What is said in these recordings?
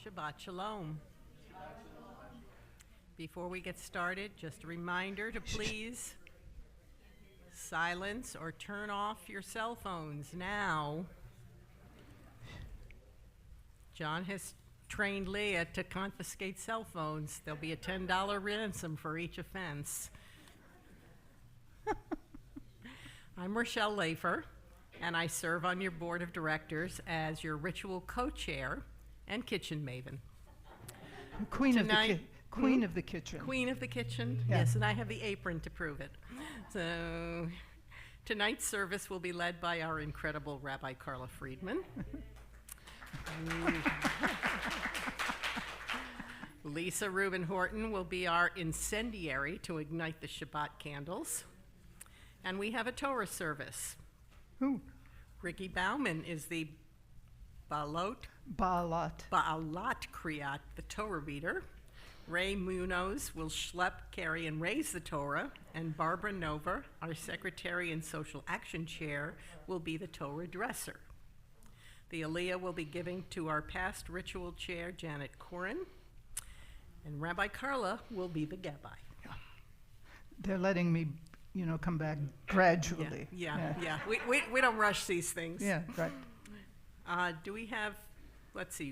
Shabbat Shalom. Before we get started, just a reminder to please silence or turn off your cell phones now. John has trained Leah to confiscate cell phones. There'll be a $10 ransom for each offense. I'm Rochelle Lafer, and I serve on your board of directors as your ritual co-chair and kitchen maven. Queen of the kitchen. Queen of the kitchen, Yeah. yes, and I have the apron to prove it. So tonight's service will be led by our incredible Rabbi Carla Friedman. Lisa Rubin Horton will be our incendiary to ignite the Shabbat candles. And we have a Torah service. Who? Ricky Bauman is the Baalat Kriyat, the Torah reader. Ray Munoz will schlep, carry, and raise the Torah. And Barbara Nova, our secretary and social action chair, will be the Torah dresser. The Aliyah will be giving to our past ritual chair, Janet Corin. And Rabbi Carla will be the Gabbai. Yeah. They're letting me, come back gradually. Yeah. We don't rush these things. Yeah, right. Do we have,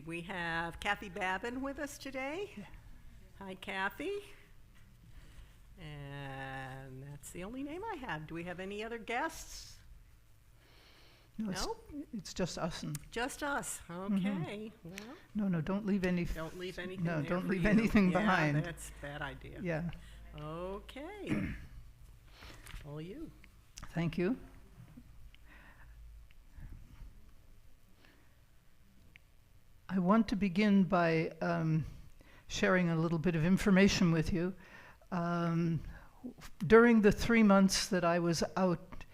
we have Kathy Babin with us today. Yeah. Hi, Kathy. And that's the only name I have. Do we have any other guests? No? It's just us. Just us. Okay. Well, No, don't leave any. don't leave anything. No, there don't for leave you. anything Yeah, behind. That's a bad idea. Yeah. Okay. All you. Thank you. I want to begin by sharing a little bit of information with you. During the 3 months that I was out,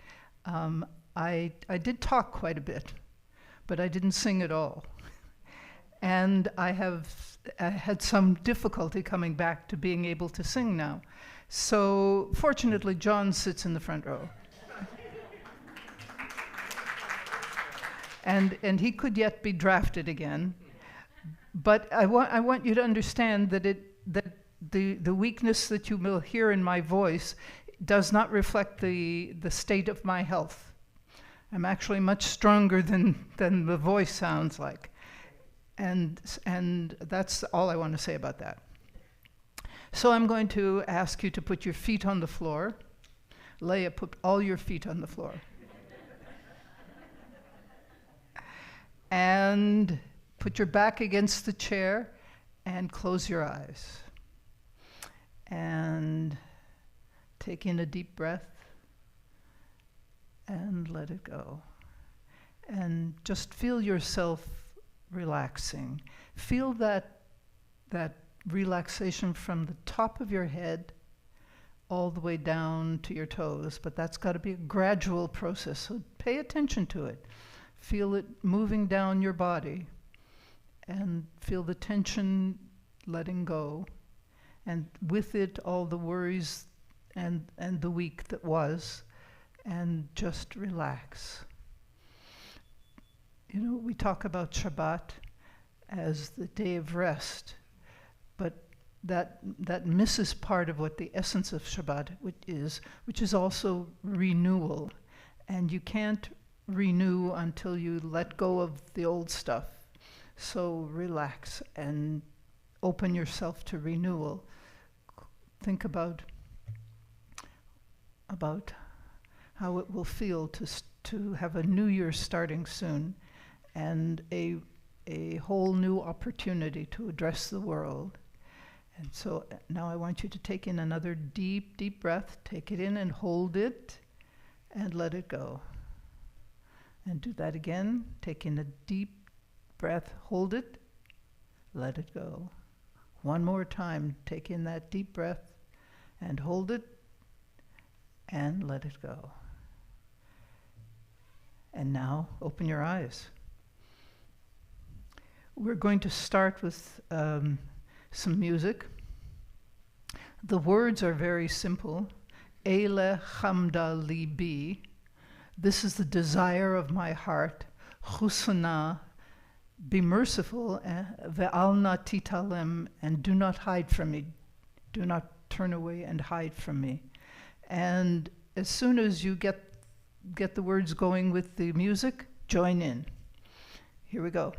I did talk quite a bit, but I didn't sing at all. And I had some difficulty coming back to being able to sing now. So fortunately, John sits in the front row. And he could yet be drafted again. But I want you to understand that the weakness that you will hear in my voice does not reflect the state of my health. I'm actually much stronger than the voice sounds like. And that's all I want to say about that. So I'm going to ask you to put your feet on the floor. Leah, put all your feet on the floor. And put your back against the chair and close your eyes. And take in a deep breath and let it go. And just feel yourself relaxing. Feel that relaxation from the top of your head all the way down to your toes, but that's got to be a gradual process, so pay attention to it. Feel it moving down your body and feel the tension letting go, and with it all the worries and the week that was, and just relax. We talk about Shabbat as the day of rest, but that misses part of what the essence of Shabbat which is also renewal. And you can't renew until you let go of the old stuff. So relax and open yourself to renewal. Think about how it will feel to have a new year starting soon, and a whole new opportunity to address the world. And so now I want you to take in another deep, deep breath. Take it in and hold it and let it go. And do that again. Take in a deep breath, hold it, let it go. One more time. Take in that deep breath and hold it and let it go. And now open your eyes. We're going to start with some music. The words are very simple. Eile chamda libi. This is the desire of my heart. Chusana Be merciful, ve'al na titalem, and do not hide from me. Do not turn away and hide from me. And as soon as you get the words going with the music, join in. Here we go.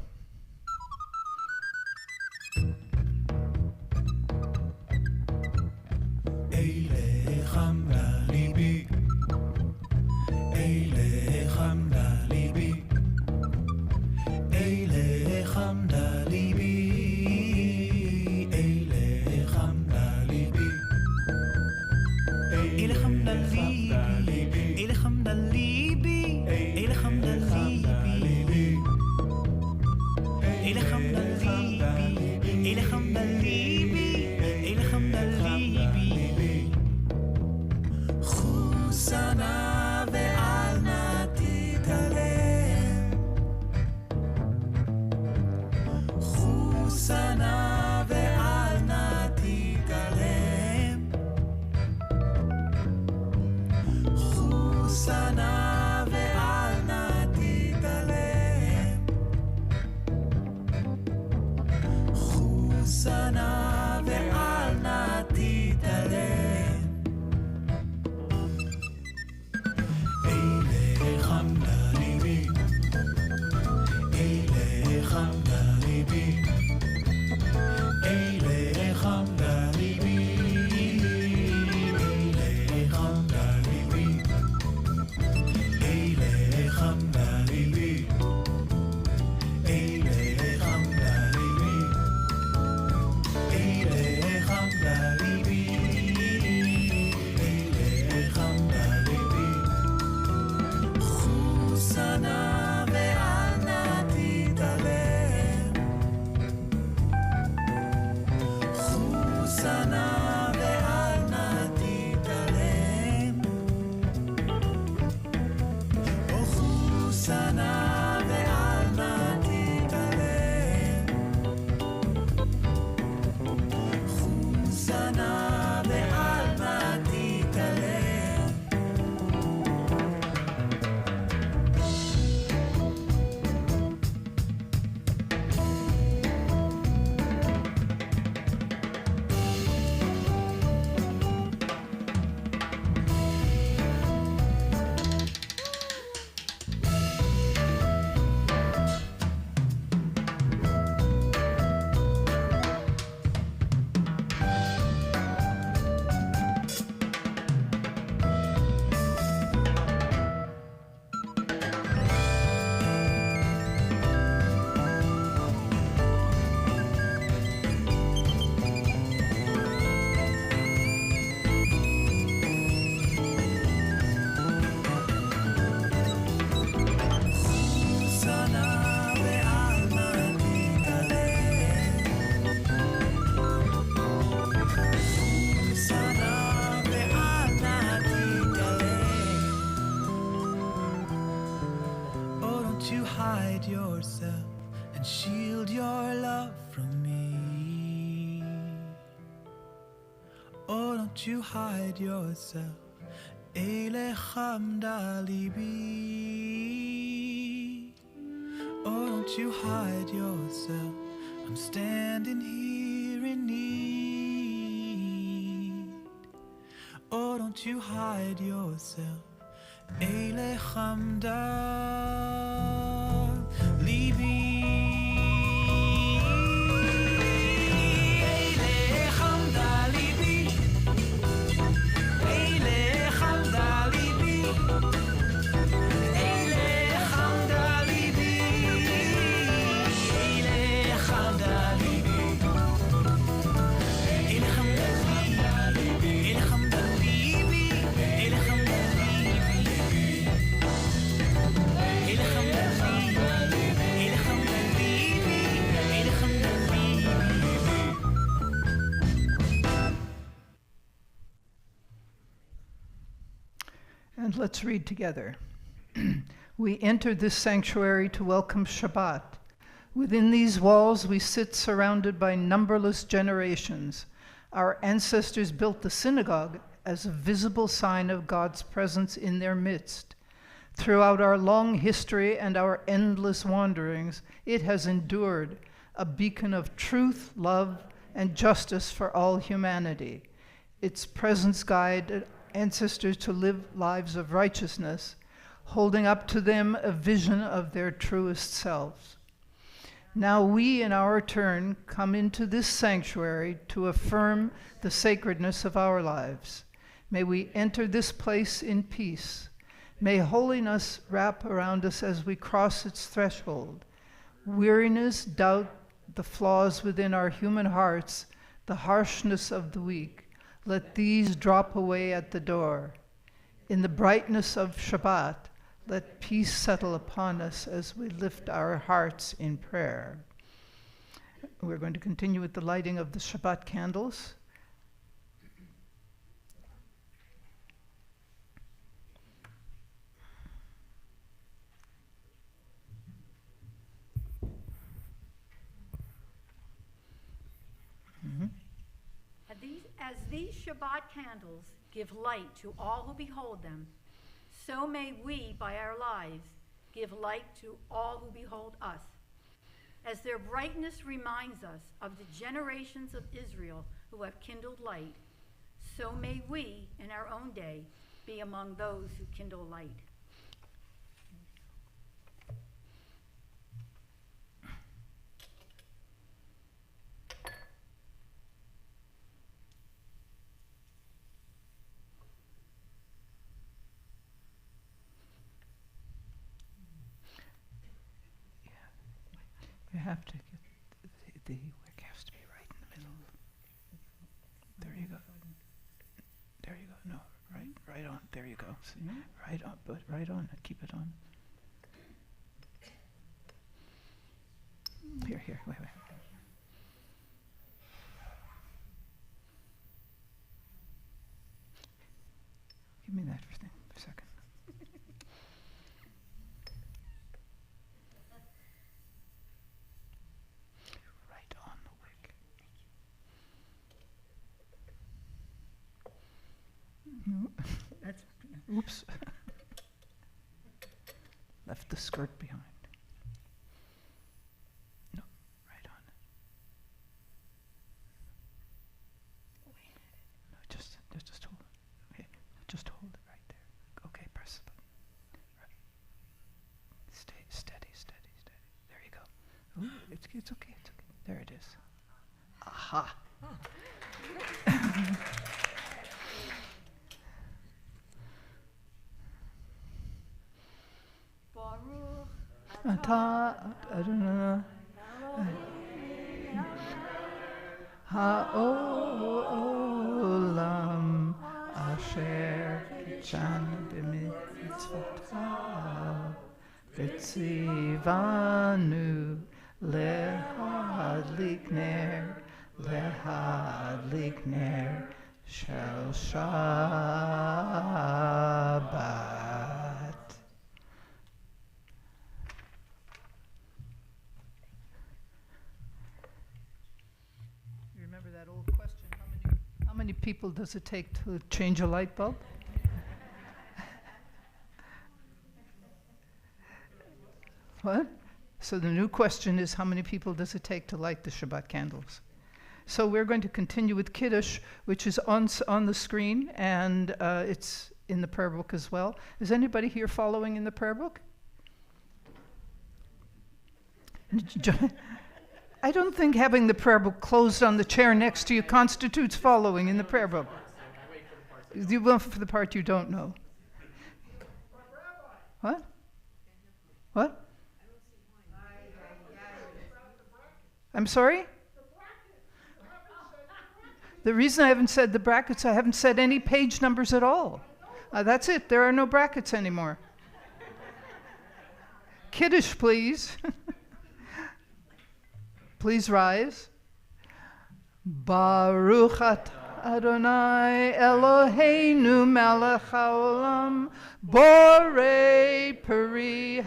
Don't you hide yourself, Eilecham Dalibi. Oh, don't you hide yourself, I'm standing here in need. Oh, don't you hide yourself, Eilecham Dalibi. And let's read together. We enter this sanctuary to welcome Shabbat. Within these walls we sit surrounded by numberless generations. Our ancestors built the synagogue as a visible sign of God's presence in their midst. Throughout our long history and our endless wanderings, it has endured, a beacon of truth, love, and justice for all humanity. Its presence guided ancestors to live lives of righteousness, holding up to them a vision of their truest selves. Now we, in our turn, come into this sanctuary to affirm the sacredness of our lives. May we enter this place in peace. May holiness wrap around us as we cross its threshold. Weariness, doubt, the flaws within our human hearts, the harshness of the weak, let these drop away at the door. In the brightness of Shabbat, let peace settle upon us as we lift our hearts in prayer. We're going to continue with the lighting of the Shabbat candles. As these Shabbat candles give light to all who behold them, so may we, by our lives, give light to all who behold us. As their brightness reminds us of the generations of Israel who have kindled light, so may we, in our own day, be among those who kindle light. You have to get the wick has to be right in the middle. There you go. There you go. No, right on. There you go. See, right on, but right on. Keep it on. Here, wait. Give me that thing for a second. Right on the wick. That's Oops. Left the skirt behind. No, right on. No, just hold it. Okay, just hold it right there. Okay, press the button. Right. Stay steady. There you go. Ooh, it's okay. There it is. Aha. Baruch Atah Adonai Ha'olam Asher Kitchanu b'mitzvotav v'tzivanu lehadlik ner shel Shabbat. You remember that old question, how many people does it take to change a light bulb? What? So the new question is, how many people does it take to light the Shabbat candles? So we're going to continue with Kiddush, which is on the screen, and it's in the prayer book as well. Is anybody here following in the prayer book? I don't think having the prayer book closed on the chair next to you constitutes following in the prayer book. You went for the part you don't know. What? What? I'm sorry? The reason I haven't said the brackets, I haven't said any page numbers at all. That's it. There are no brackets anymore. Kiddush, please. Please rise. Baruch atah Adonai Eloheinu melech haolam borei peri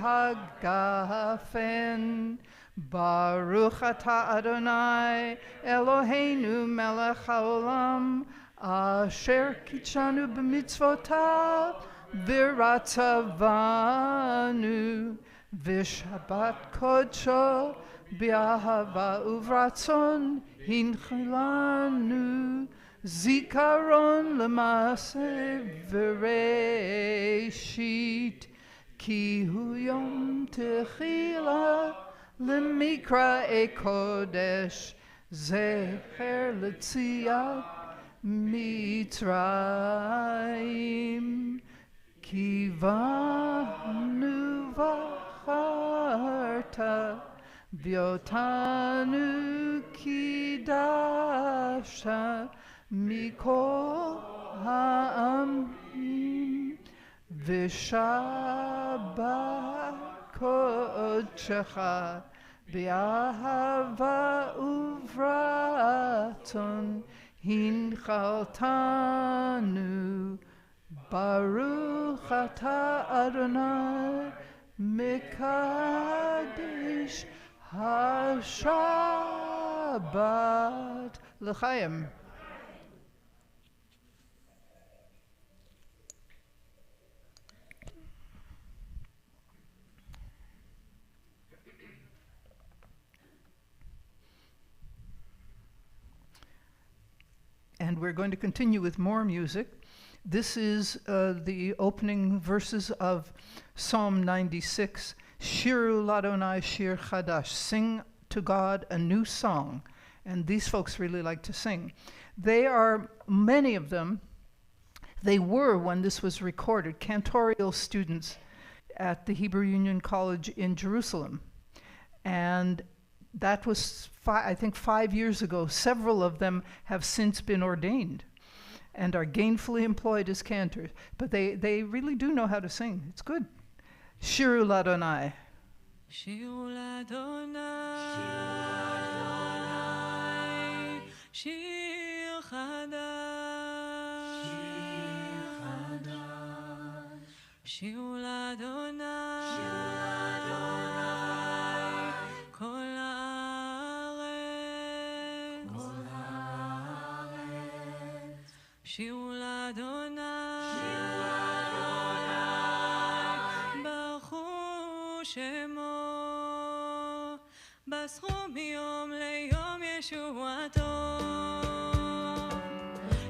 hagafen. Baruch atah Adonai Eloheinu melech haolam asher kitshanu b'mitzvotav v'ratzavanu v'shabbat kodsho b'ahava uvratzon hinchilanu zikaron l'maaseh v'reishit ki hu yom techila l'mikra kodesh zecher l'tziat Mitzrayim ki vanu v'charta v'yotanu ki dasha mikol ha'amim v'shabbat kodshecha b'ahava uvratzon hinchaltanu baruch atah Adonai mekadesh hashabbat l'chaim. And we're going to continue with more music. This is the opening verses of Psalm 96. Shiru Ladonai Shir Chadash. Sing to God a new song. And these folks really like to sing. They are, many of them, they were, when this was recorded, cantorial students at the Hebrew Union College in Jerusalem. And that was, I think, 5 years ago. Several of them have since been ordained and are gainfully employed as cantors. But they really do know how to sing. It's good. Shiru Ladonai. Shiru l'Adonai, Shir Chadash, Shiru l'Adonai, Kol haaretz, Shiru l'Adonai, Baruchu Shemo, Basru miyom leyom Yeshuato,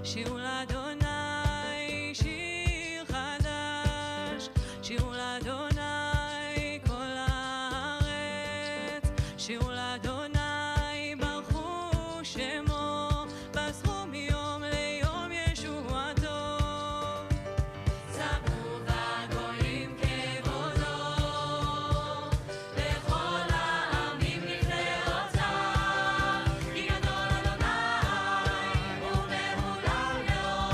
Shiru l'Adonai, Shir Chadash, Shiru l'Adonai, Kol haaretz, Shiru l'Adonai, Baruchu Shemo, Basru miyom leyom Yeshuato. Sabu v'goyim kevodo, lechol ha'amim nifneotav, ki gadol Adonai, u'mehulal me'od.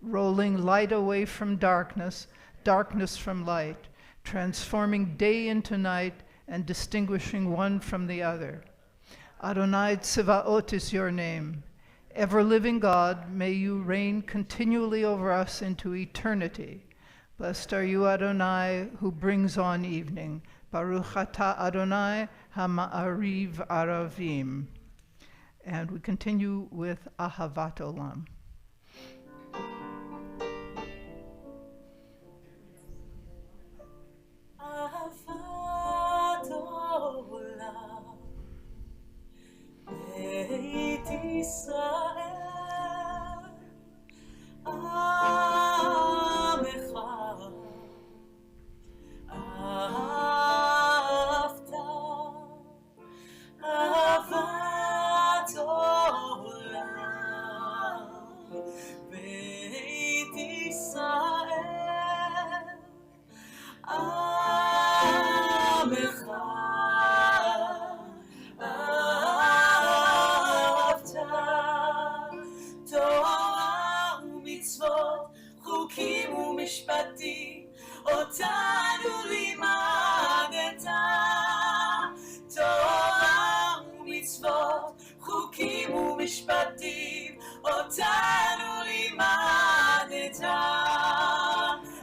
rolling light away from darkness, darkness from light, transforming day into night and distinguishing one from the other. Adonai Tzivaot is your name. Ever-living God, may you reign continually over us into eternity. Blessed are you, Adonai, who brings on evening. Baruch atah Adonai ha'ma'ariv aravim. And we continue with Ahavat Olam. אהבת עולם, בית ישראל, עמך, אהבת, אהבת עולם, בית ישראל, עמך, אהבת, תורה ומצוות, חוקים ומשפטים, אותנו לימדת. תורה ומצוות, חוקים ומשפטים, אותנו לימדת.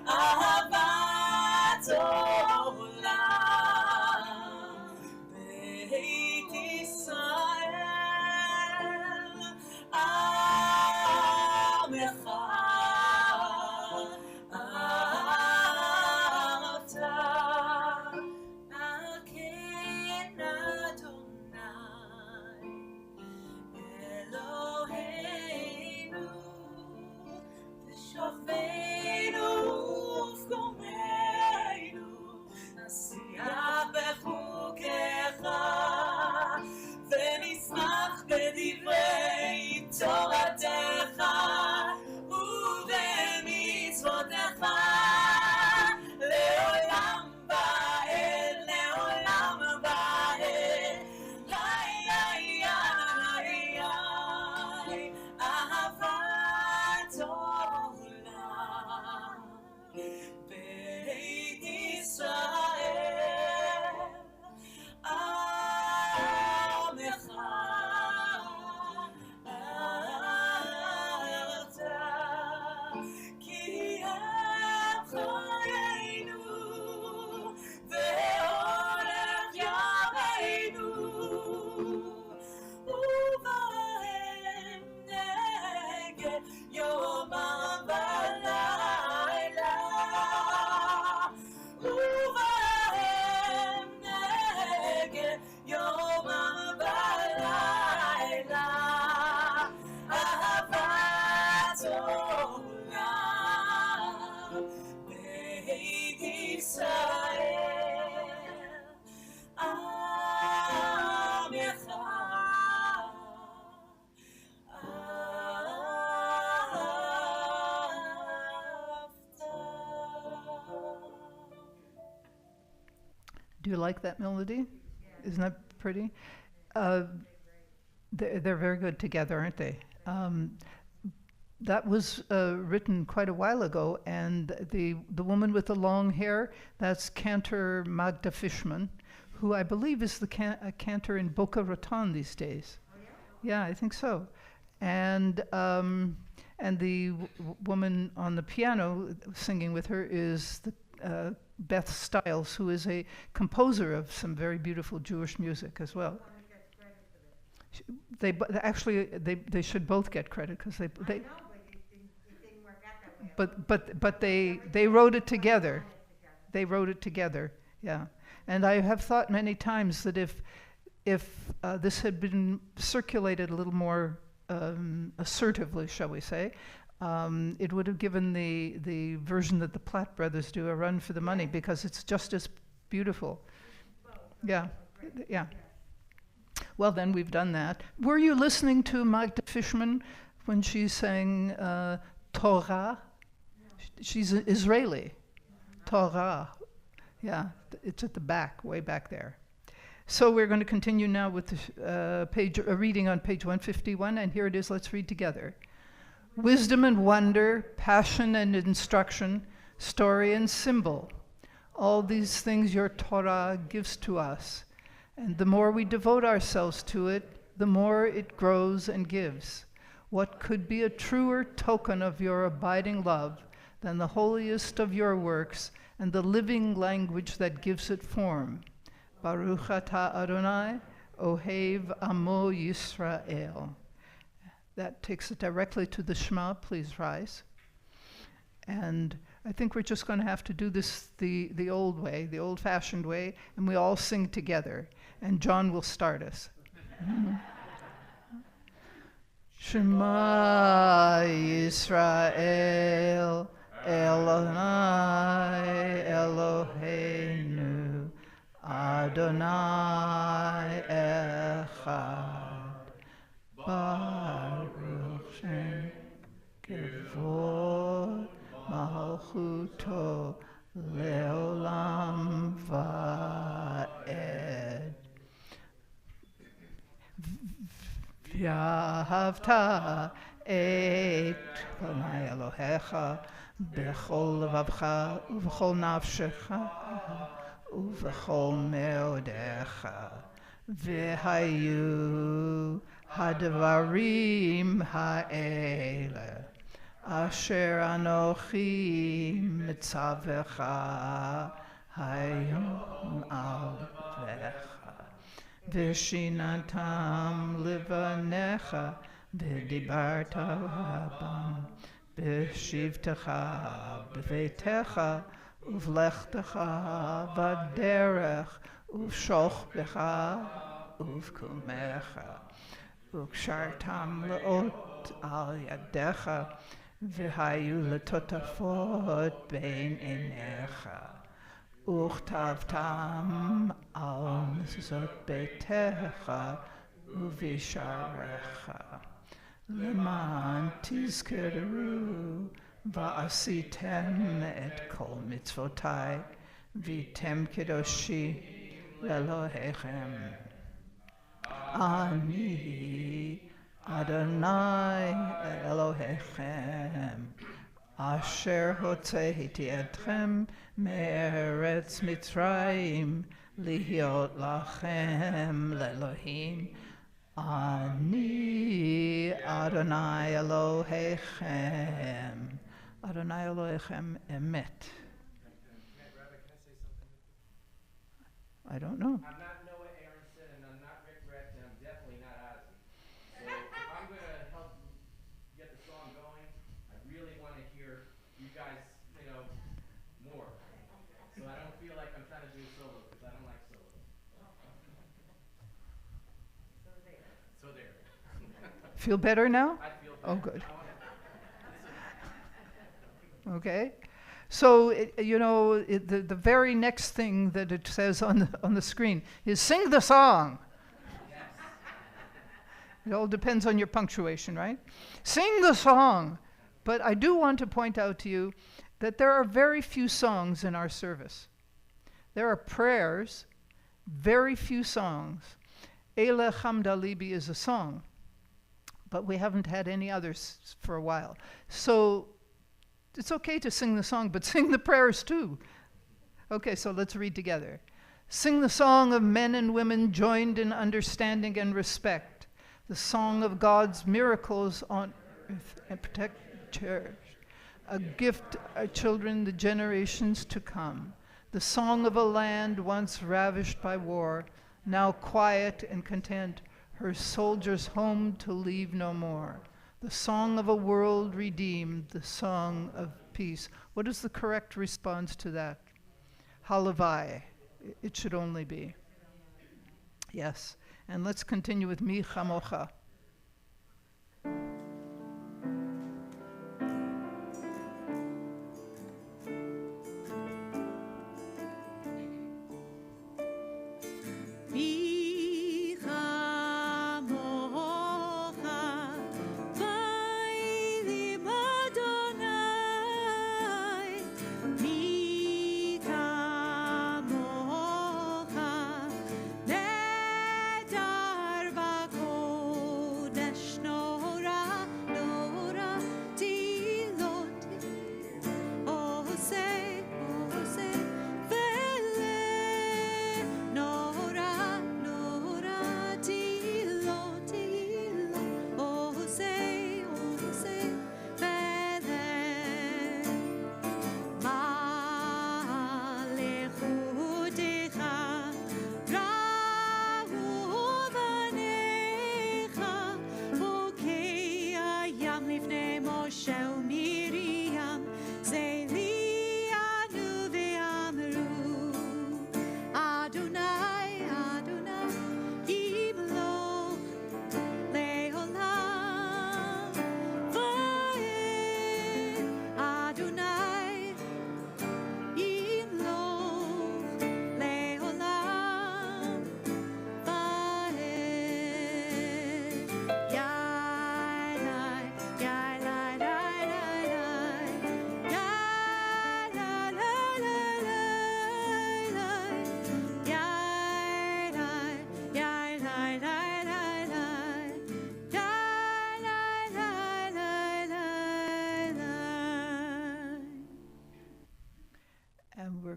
אהבת עולם, בית ישראל, עמך, אהבת. על כן אדוני אלוהינו תשובנו ופקומנו, נשיח בחוקיך ונשמח בדברי תורתך ובמצוותיך לעולם ועד, לעולם ועד. היי היי היי היי, אהבת עולם, בית ישראל, עמך, אהבת. כי הם חיינו ואורך ימינו, ובהם נגד יומם ולילה, ובהם נגד יומם ולילה. אהבת עולם, בית ישראל, עמך, אהבת. Do you like that melody? Isn't that pretty? They're very good together, aren't they? That was written quite a while ago, and the woman with the long hair, that's cantor Magda Fishman, who I believe is the cantor in Boca Raton these days. Yeah, I think so. And the woman on the piano singing with her is the Beth Stiles, who is a composer of some very beautiful Jewish music as well. They should both get credit because they wrote it together. They wrote it together. Yeah, and I have thought many times that if this had been circulated a little more assertively, shall we say, it would have given the version that the Platt brothers do a run for the money, because it's just as beautiful. Yeah, yeah. Well, then we've done that. Were you listening to Magda Fishman when she sang Torah? She's Israeli. Torah. Yeah, it's at the back, way back there. So we're going to continue now with the a reading on page 151, and here it is. Let's read together. wisdom and wonder, passion and instruction, story and symbol. All these things your Torah gives to us. And the more we devote ourselves to it, the more it grows and gives. What could be a truer token of your abiding love than the holiest of your works and the living language that gives it form? Baruch atah Adonai, Ohev Amo Yisrael. That takes it directly to the Shema. Please rise. And I think we're just going to have to do this the old way, the old-fashioned way, and we all sing together. And John will start us. Shema Yisrael, Elonai Eloheinu, Adonai Echad, Baruch Shem Kevod Malchuto Leolam Va'ed. V'ahavta et Adonai Elohecha b'chol levavcha u'v'chol nafshecha u'v'chol meodecha v'hayu hadvarim ha'ele asher anochi mitzavecha hayom alvecha v'shinatam livanecha v'dibarta rabam v'shivtecha b'veitecha uv'lechtecha v'derech uv'shochbecha uv'kumecha uv'kshartam le'ot al yadecha v'hayu letotafot bein einecha וכתבתם על מזוזות ביתך ובשעריך, למען תזכרו ועשיתם את כל מצוותיי, והייתם קדושים לאלוהיכם. אני אדוני אלוהיכם, אשר הוצאתי אתכם מארץ מצרים להיות לכם לאלוהים. אני אדוני אלוהיכם. אדוני אלוהיכם אמת. I don't know. I'm not Noah Aronson, and I'm not Rick Brett, and I'm definitely not Ozzy. So if I'm going to help get the song going, I really want to hear you guys, more. So I don't feel like I'm trying to do a solo, because I don't like solos. So there. Feel better now? I feel Oh, better. good. Okay. So, the very next thing that it says on the screen is sing the song. Yes. It all depends on your punctuation, right? Sing the song. But I do want to point out to you that there are very few songs in our service. There are prayers, very few songs. Eile Chamda Libi is a song, but we haven't had any others for a while. So it's okay to sing the song, but sing the prayers too. Okay, so let's read together. Sing the song of men and women joined in understanding and respect, the song of God's miracles on earth and protect the church, a gift to our children, the generations to come, the song of a land once ravished by war, now quiet and content, her soldiers home to leave no more. The song of a world redeemed, the song of peace. What is the correct response to that? Halavai. It should only be. Yes. And let's continue with Mi Chamocha. Dar va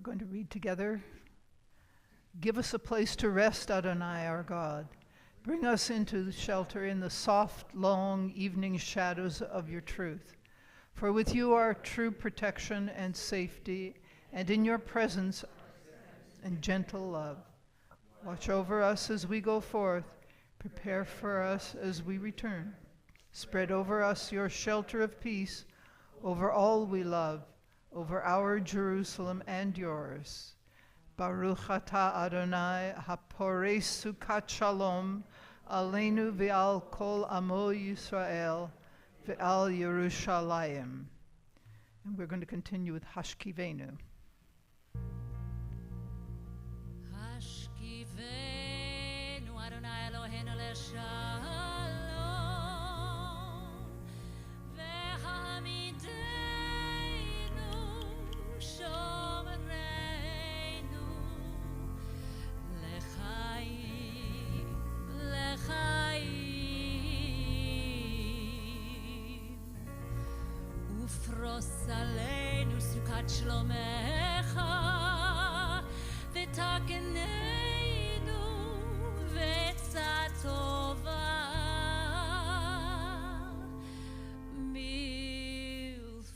going to read together. Give us a place to rest, Adonai, our God. Bring us into the shelter in the soft, long evening shadows of your truth. For with you are true protection and safety, and in your presence and gentle love. Watch over us as we go forth. Prepare for us as we return. Spread over us your shelter of peace, over all we love, over our Jerusalem and yours. Baruch atah Adonai haporei sukat shalom aleinu ve'al kol amo Yisrael ve'al Yerushalayim. And we're going to continue with Hashkivenu. Hashkivenu Adonai Eloheinu leshalom ve'hamidenu shomereinu lechaim ufros aleinu sukat shlomecha v'takenenu v'etzah tova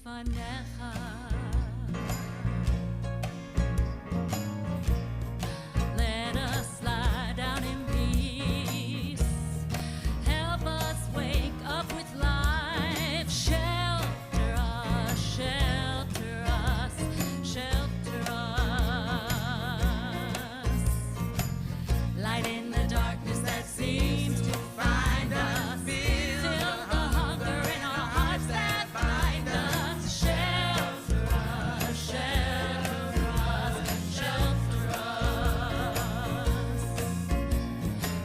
milfanecha. Let us lie down in peace. Help us wake up with life. Shelter us, shelter us, shelter us. Light in the darkness that seems to find us. Fill the hunger in our hearts that bind us. Shelter us, shelter us, shelter us.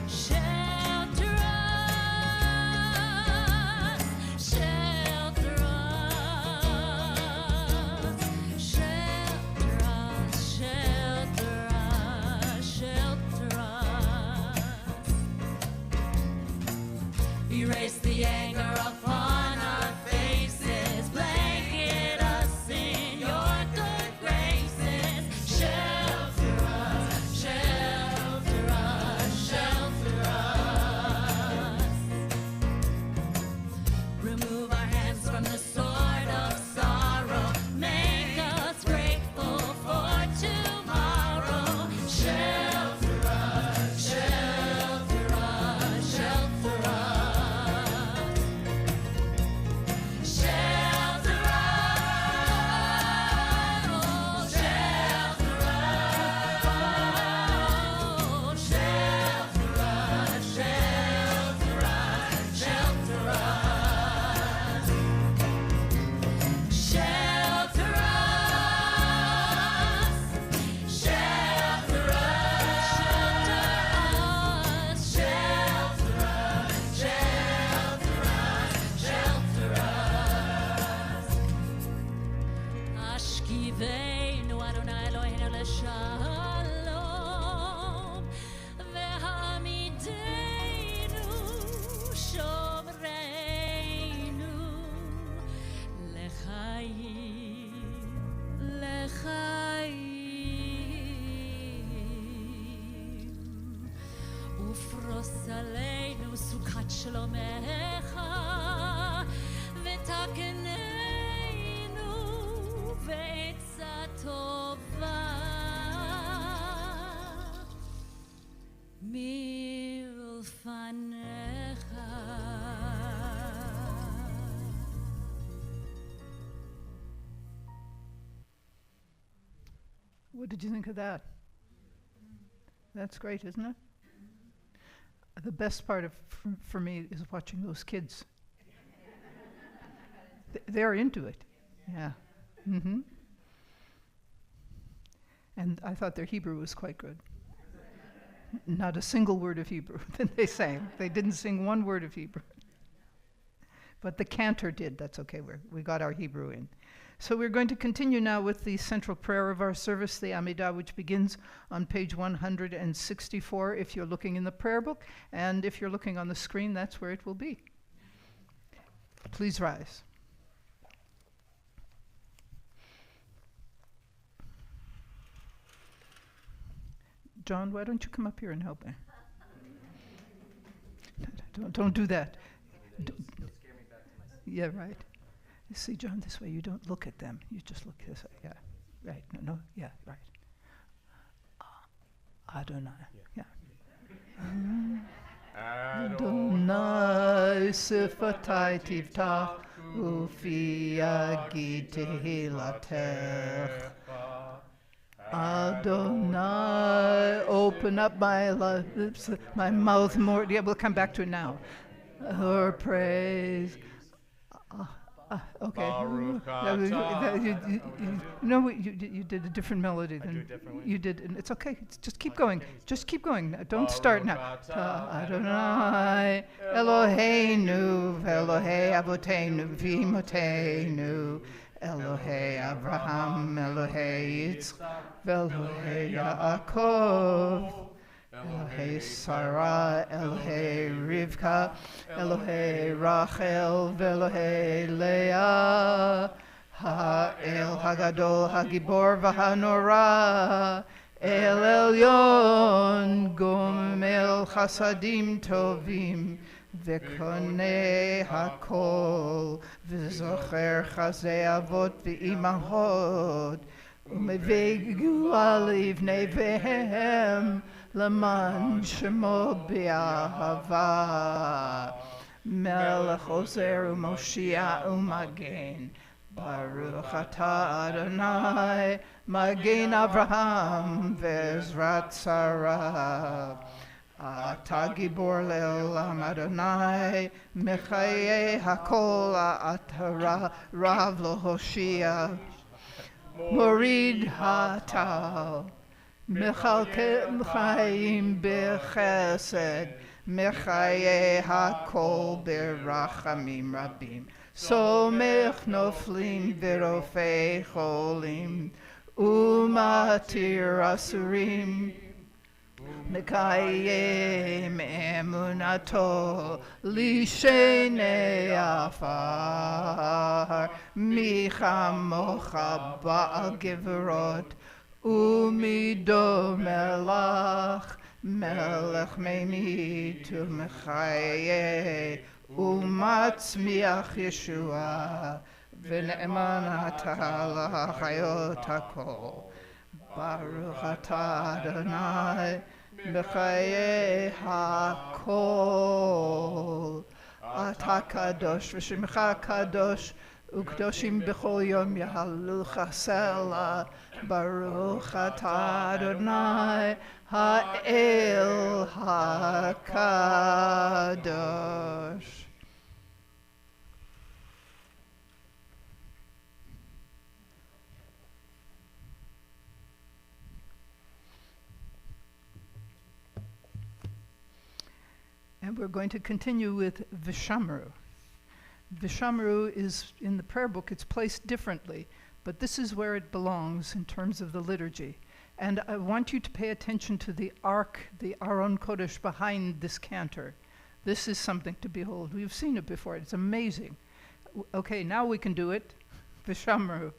Shelter us, shelter us, shelter us, shelter us, shelter us. Erase the anger upon our faces, blanket us in your good graces. Shelter us, shelter us, shelter us. Remove our hands from the sword of sorrow. Make us grateful for tomorrow. Shelter us, shelter us, shelter us. Shelter us, oh, shelter us, oh, shelter us, shelter us, shelter us. Shelter us, shelter us, shelter us, shelter us, shelter us. Ashkivenu Adonai Eloheinu leshalom ve'hamidenu shomereinu lechaim ufros aleinu sukat shlomecha v'takenenu v'etzah tova milfanecha. What did you think of that? That's great, isn't it? The best part of for me is watching those kids. They're into it. Yeah. Mm-hmm. And I thought their Hebrew was quite good. Not a single word of Hebrew that they sang. They didn't sing one word of Hebrew. But the cantor did. That's okay. We got our Hebrew in. So we're going to continue now with the central prayer of our service, the Amidah, which begins on page 164 if you're looking in the prayer book. And if you're looking on the screen, that's where it will be. Please rise. John, why don't you come up here and help me? Don't do that. D- yeah, right. You see, John, this way you don't look at them. You just look this way. Yeah, right. No, yeah, right. Adonai. Yeah. Adonai sifatai tiftach ufi yagid tehilatech. Adonai, open up my lips, my mouth more. Yeah, we'll come back to it now. Her praise. Okay. Baruch No, you did a different melody than do it differently? you did, and it's okay. Just keep going. Just keep going. Don't start now. Adonai, Eloheinu, Elohei Avoteinu, Vimotenu, Elohei Abraham, Elohei Yitzchak, Elohei Yaakov. Elohei Sarah, Elohei Rivka, Elohei Rachel, Elohei Leah, Ha'el Hagadol, Hagibor v'Hanora, El Elyon, Gomel Chasadim Tovim, V'konei Hakol, V'zocher Chazei Avot v'Imahot, U'mevei Gula Livnei Vehem, Laman Shemo B'Ahava, Melech Ozer u'Moshiach u'Magen, Baruch Atah Adonai, Magen Avraham ve'Ezrat Sarah. Atah Gibor Le'olam Adonai, Mechayei Hakol Atah Rav L'Hoshia, Morid Hatal. Mechalkem Chaim bechesed, Mechaye hakol berachamim rabim. Somech noflim v'rofei cholim, Umatir asurim. Mekayem emunato, Lishenei afar, Michamocha ba'al geverot, Umido melach, melech meimit u'mechaye, u'matzmiach Yeshua, v'ne'eman atah l'chayot hakol. Baruch atah Adonai, b'chaye hakol. Atah kadosh v'shemcha kadosh, u'kdoshim b'chol yom yahalucha sela. Baruch atah Adonai ha'el hakadosh. And we're going to continue with Vishamru. Vishamru is, in the prayer book, it's placed differently, but this is where it belongs in terms of the liturgy. And I want you to pay attention to the ark, the Aron Kodesh behind this cantor. This is something to behold. We've seen it before. It's amazing. Okay, now we can do it. Vishamru.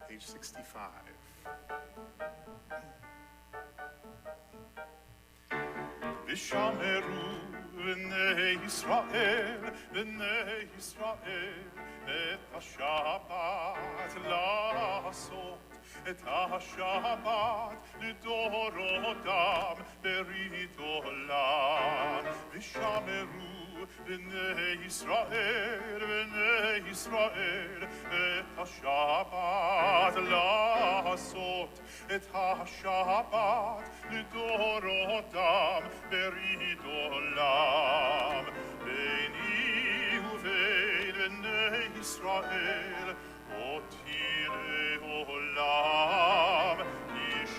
Page 65. Vishameru b'nei Yisrael, et ha-Shabbat la'asot, et ha-Shabbat l'dorotam berit olam. Vishameru b'nei Yisrael, et ha-Shabbat la'asot, et ha-Shabbat l'dorotam berit olam. Beini uvein b'nei Yisrael, otir le'olam.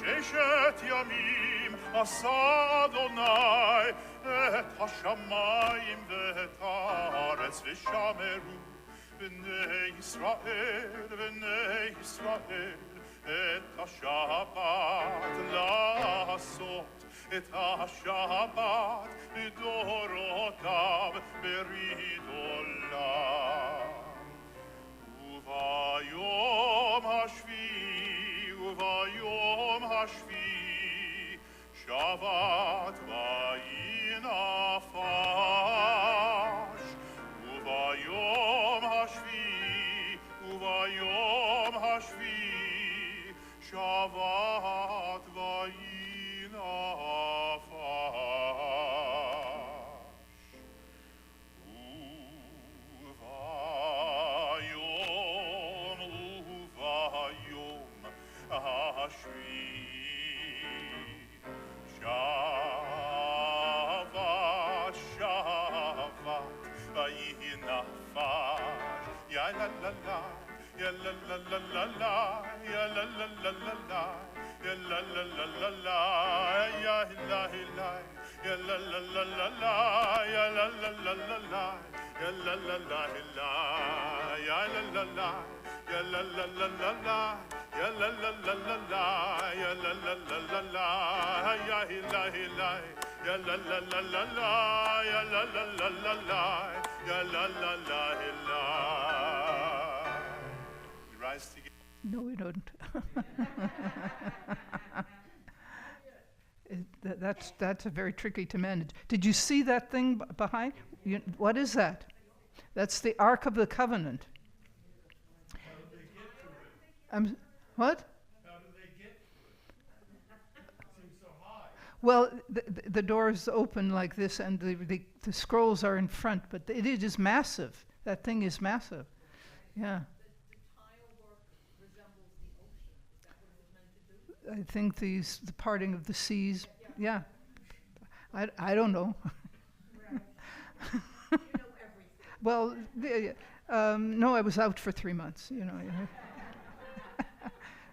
Sheshet yamim asa Adonai et hashamayim ve'et haaretz v'shameru b'nei Yisrael et ha-Shabbat la'asot et ha-Shabbat l'dorotav berit olam. Uvayom hashvi la la la, ya la la la la la, ya la la la la la, ya la la la la la, ya la la, ya la la la la la, ya la la la la la, ya la la la la, ya la la la, ya la la la la la, ya la la la la la, ya la la la la la, ya la la, ya la la la la la, ya la la la la la, ya la la la la. We rise together. No, we don't. That's a very tricky to manage. Did you see that thing behind? What is that? That's the Ark of the Covenant. What? How do they get to it? It seems so high. Well, the doors open like this, and the scrolls are in front, but it is massive. That thing is massive. Yeah. I think the parting of the seas. Yeah. I don't know. Well, no, I was out for 3 months.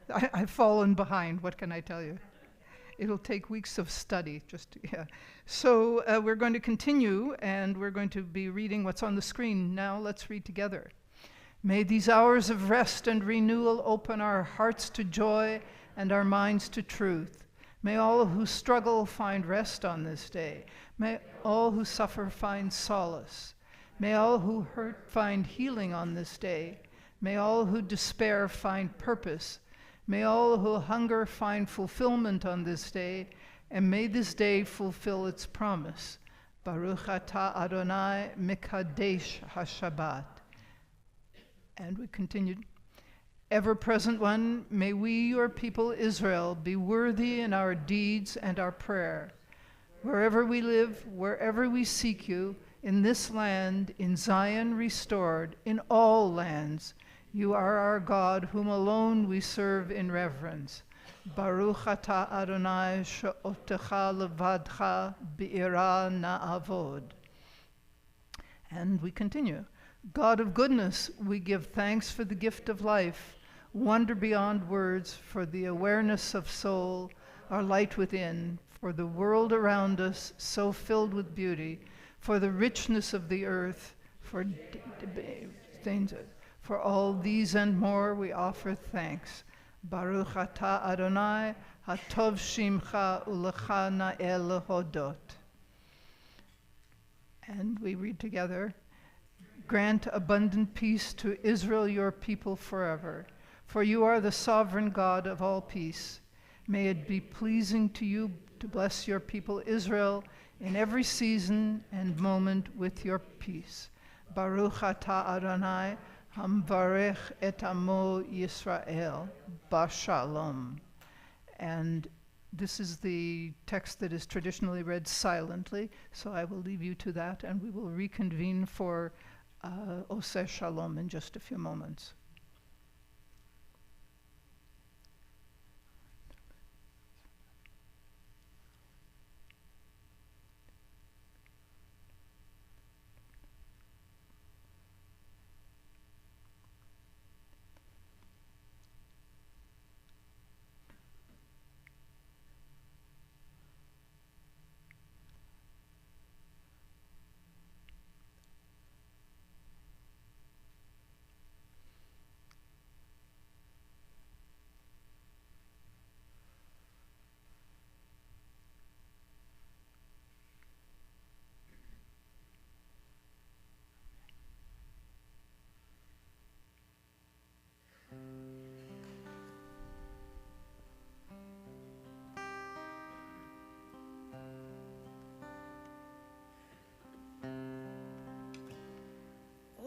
I've fallen behind. What can I tell you? It'll take weeks of study. So we're going to continue, and we're going to be reading what's on the screen now. Let's read together. May these hours of rest and renewal open our hearts to joy and our minds to truth. May all who struggle find rest on this day. May all who suffer find solace. May all who hurt find healing on this day. May all who despair find purpose. May all who hunger find fulfillment on this day, and may this day fulfill its promise. Baruch atah Adonai Mikadesh HaShabbat. And we continued. Ever-present one, may we, your people Israel, be worthy in our deeds and our prayer. Wherever we live, wherever we seek you, in this land, in Zion restored, in all lands, you are our God, whom alone we serve in reverence. Baruch atah Adonai she'otecha levadcha be'ira na'avod. And we continue. God of goodness, we give thanks for the gift of life, wonder beyond words, for the awareness of soul, our light within, for the world around us so filled with beauty, for the richness of the earth, for all these and more we offer thanks. Baruch atah Adonai, hatov shimcha ulecha na'el hodot. And we read together. Grant abundant peace to Israel, your people forever. For you are the sovereign God of all peace. May it be pleasing to you to bless your people Israel in every season and moment with your peace. Baruch atah Adonai, hamvarech et amo Yisrael, bashalom. And this is the text that is traditionally read silently, so I will leave you to that, and we will reconvene for Oseh Shalom in just a few moments.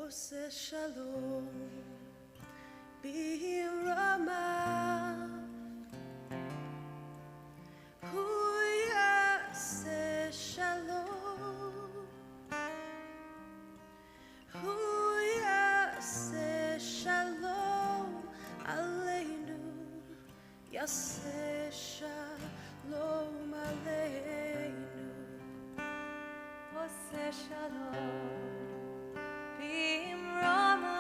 Oseh Shalom B'Ramah Hu Yaseh Shalom Hu Yaseh Shalom Aleinu Yaseh Shalom Aleinu Oseh Shalom B'Ramah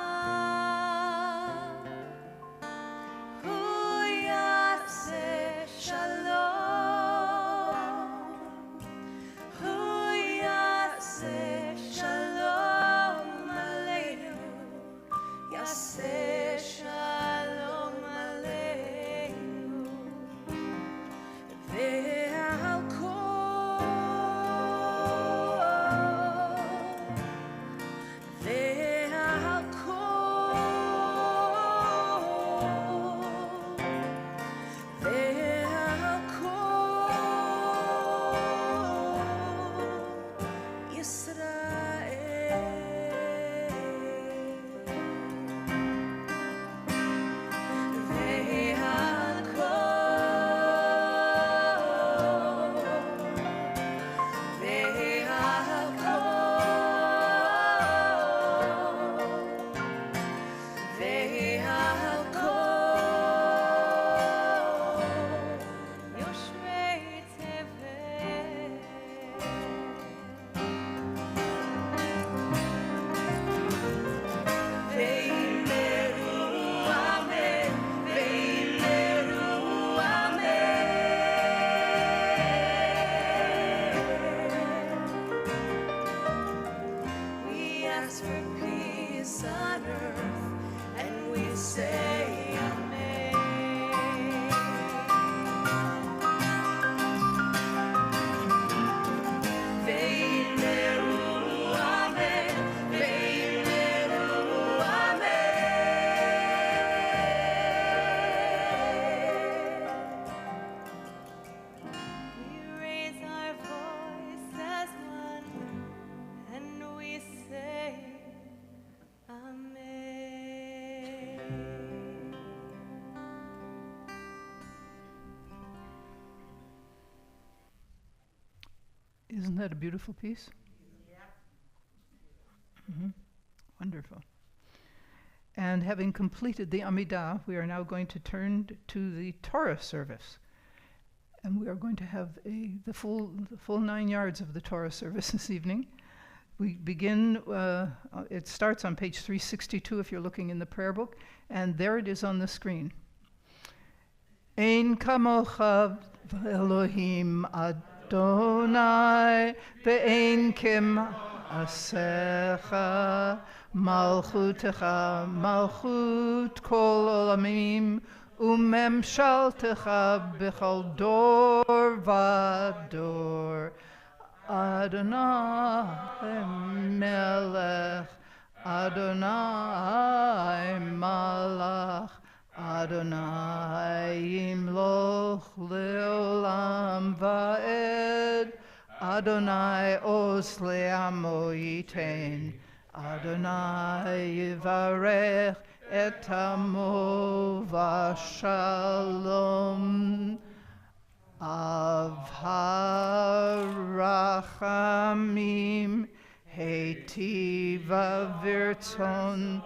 say amen. Veineru amen, veineru amen. We raise our voice as one, and we say amen. Isn't that a beautiful piece? Wonderful. And having completed the Amidah, we are now going to turn to the Torah service. And we are going to have the full 9 yards of the Torah service this evening. We begin, it starts on page 362 if you're looking in the prayer book, and there it is on the screen. Ein kamocha Elohim Adonai ve'ein kema'asecha malchutecha malchut kol olamim umemshaltecha b'chol dor vador. Adonai melech, Adonai malach, Adonai yimloch leolam va'ed, Adonai os le'amo yitein, Adonai yivarech et amo v'shalom. Av harachamim heitiva virton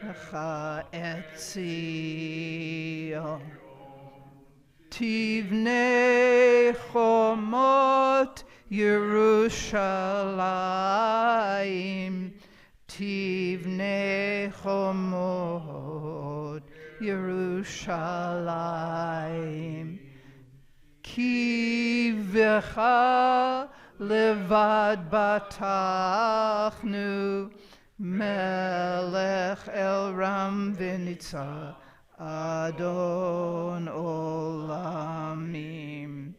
lecha et Zion. Tivnei chomot Yerushalayim, Tivnei chomot Yerushalayim. Ki v'cha levad batachnu, melech el ram v'nitza, Adon olamim.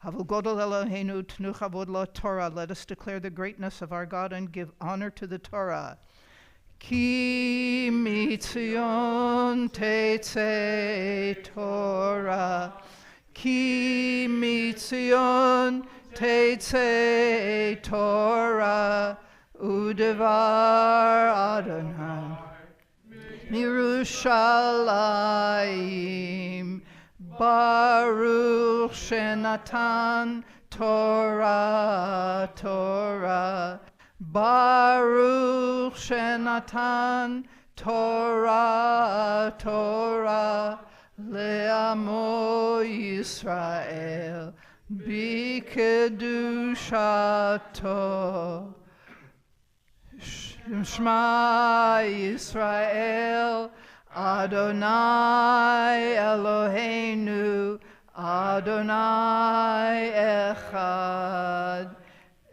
Havu godol Eloheinu tnu chavod la Torah. Let us declare the greatness of our God and give honor to the Torah. Ki mitzion tetzei Torah. Ki mitzion tetzei Torah udevar Adonai Yerushalayim. Baruch shenatan Torah Torah. Baruch shenatan Torah Torah Le'amo Yisrael B'kedushato. Shema Yisrael Adonai Eloheinu Adonai Echad.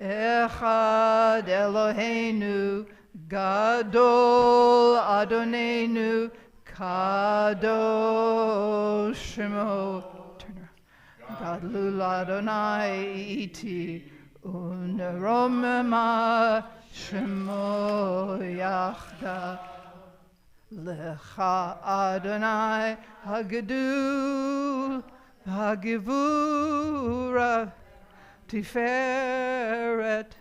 Echad Eloheinu Gadol Adonenu Kadosh Shemo. Turn around. Gadlul Adonai iti uneromema Shemo Yachda. Lecha Adonai Hagedul Hagivura Tiferet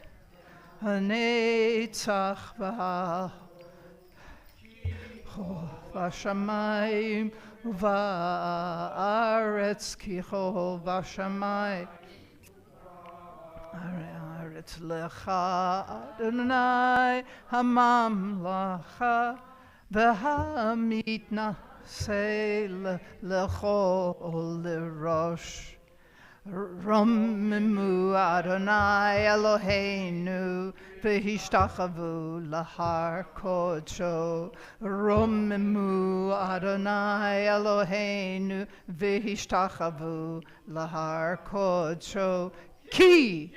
Hanetzach V'Ha Vashamayim Va'aretz Kichol Vashamayim Aretz Lecha Adonai Hamamlacha V'Hamitna Seil Lechol Lerosh. Romimu Adonai Eloheinu v'hishtachavu lahar kodsho. Romimu Adonai Eloheinu v'hishtachavu lahar kodsho. Ki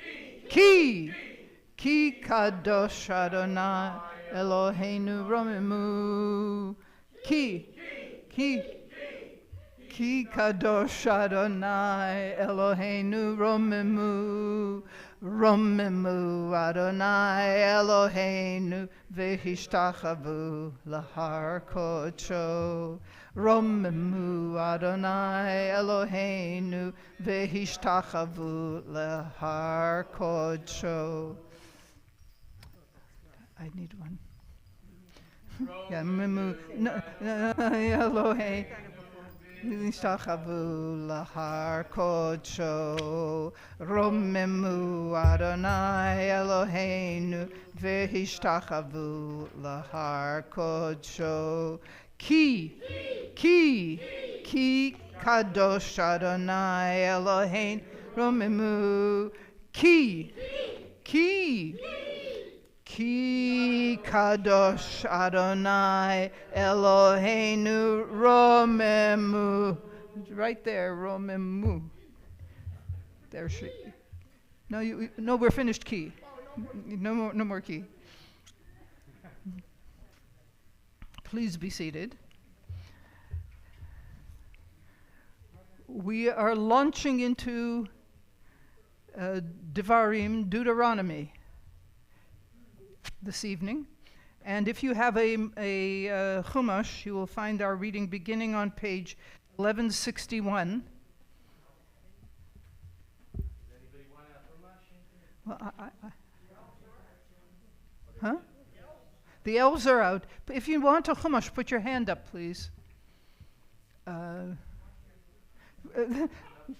kadosh Adonai Eloheinu romimu. Ki Ki kadosh Adonai Eloheinu Romemu Adonai Eloheinu Vehishtachavu lahar kodsho. Romemu Adonai Eloheinu Vehishtachavu lahar kodsho. I need one. Yeah, Memu Eloheinu Vehishtachavu lahar kodsho. Romemu Adonai Eloheinu Vehishtachavu lahar kodsho. Ki kadosh Adonai Eloheinu Romemu Ki kadosh Adonai Eloheinu Romemu. Right there, Romemu. There she. No, we're finished ki. No more ki. Please be seated. We are launching into Devarim, Deuteronomy, this evening. And if you have a Chumash, you will find our reading beginning on page 1161. Does anybody want a Chumash? Well, huh? The elves are out. But if you want a Chumash, put your hand up, please.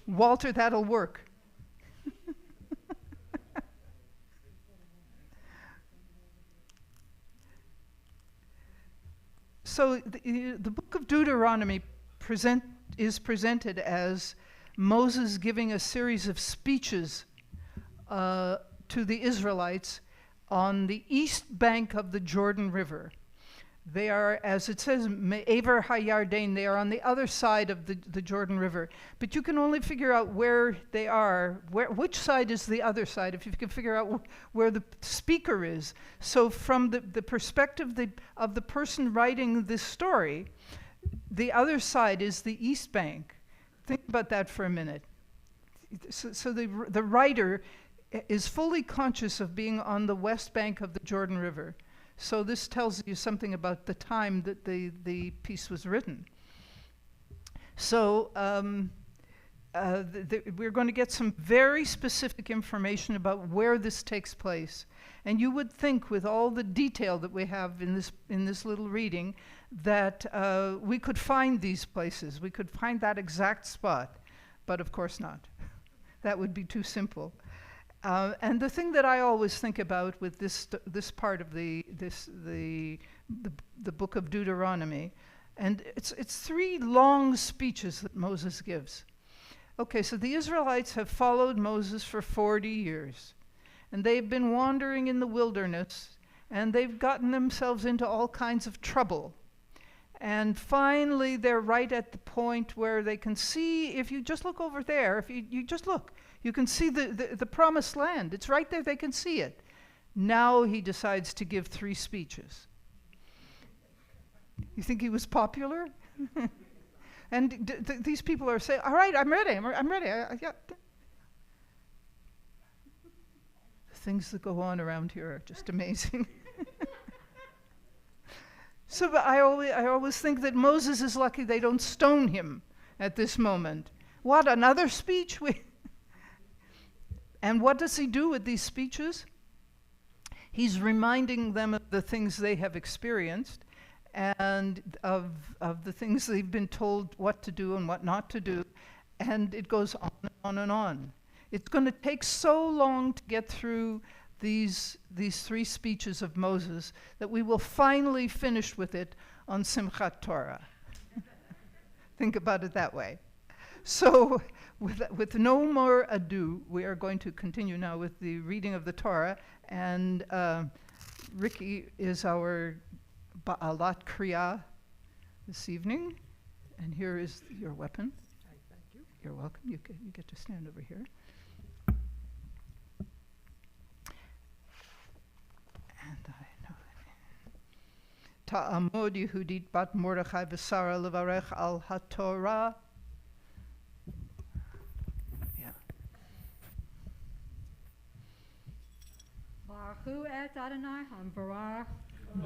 Walter, that'll work. So the book of Deuteronomy is presented as Moses giving a series of speeches to the Israelites on the east bank of the Jordan River. They are, as it says, Me'aver HaYarden, they are on the other side of the Jordan River. But you can only figure out where they are, which side is the other side, if you can figure out where the speaker is. So from the perspective of the person writing this story, the other side is the east bank. Think about that for a minute. So the writer is fully conscious of being on the west bank of the Jordan River. So this tells you something about the time that the piece was written. So we're going to get some very specific information about where this takes place. And you would think, with all the detail that we have in this little reading, that we could find these places. We could find that exact spot, but of course not. That would be too simple. And the thing that I always think about with this part of the book of Deuteronomy, and it's 3 long speeches that Moses gives. Okay, so the Israelites have followed Moses for 40 years, and they've been wandering in the wilderness, and they've gotten themselves into all kinds of trouble. And finally, they're right at the point where they can see, if you just look over there, if you just look, you can see the promised land. It's right there, they can see it. Now he decides to give 3 speeches. You think he was popular? And these people are saying, all right, I'm ready, I'm ready. Yeah. The things that go on around here are just amazing. So but I always think that Moses is lucky they don't stone him at this moment. What, another speech? And what does he do with these speeches? He's reminding them of the things they have experienced and of the things they've been told what to do and what not to do. And it goes on and on and on. It's going to take so long to get through these 3 speeches of Moses that we will finally finish with it on Simchat Torah. Think about it that way. So with no more ado, we are going to continue now with the reading of the Torah, and Ricky is our Ba'alat Kriya this evening, and here is your weapon. I thank you. You're welcome. You get to stand over here. And I know תעמוד יהודית בת מרדכי ושרה לברך על התורה. Baruch et Adonai Hamvarach.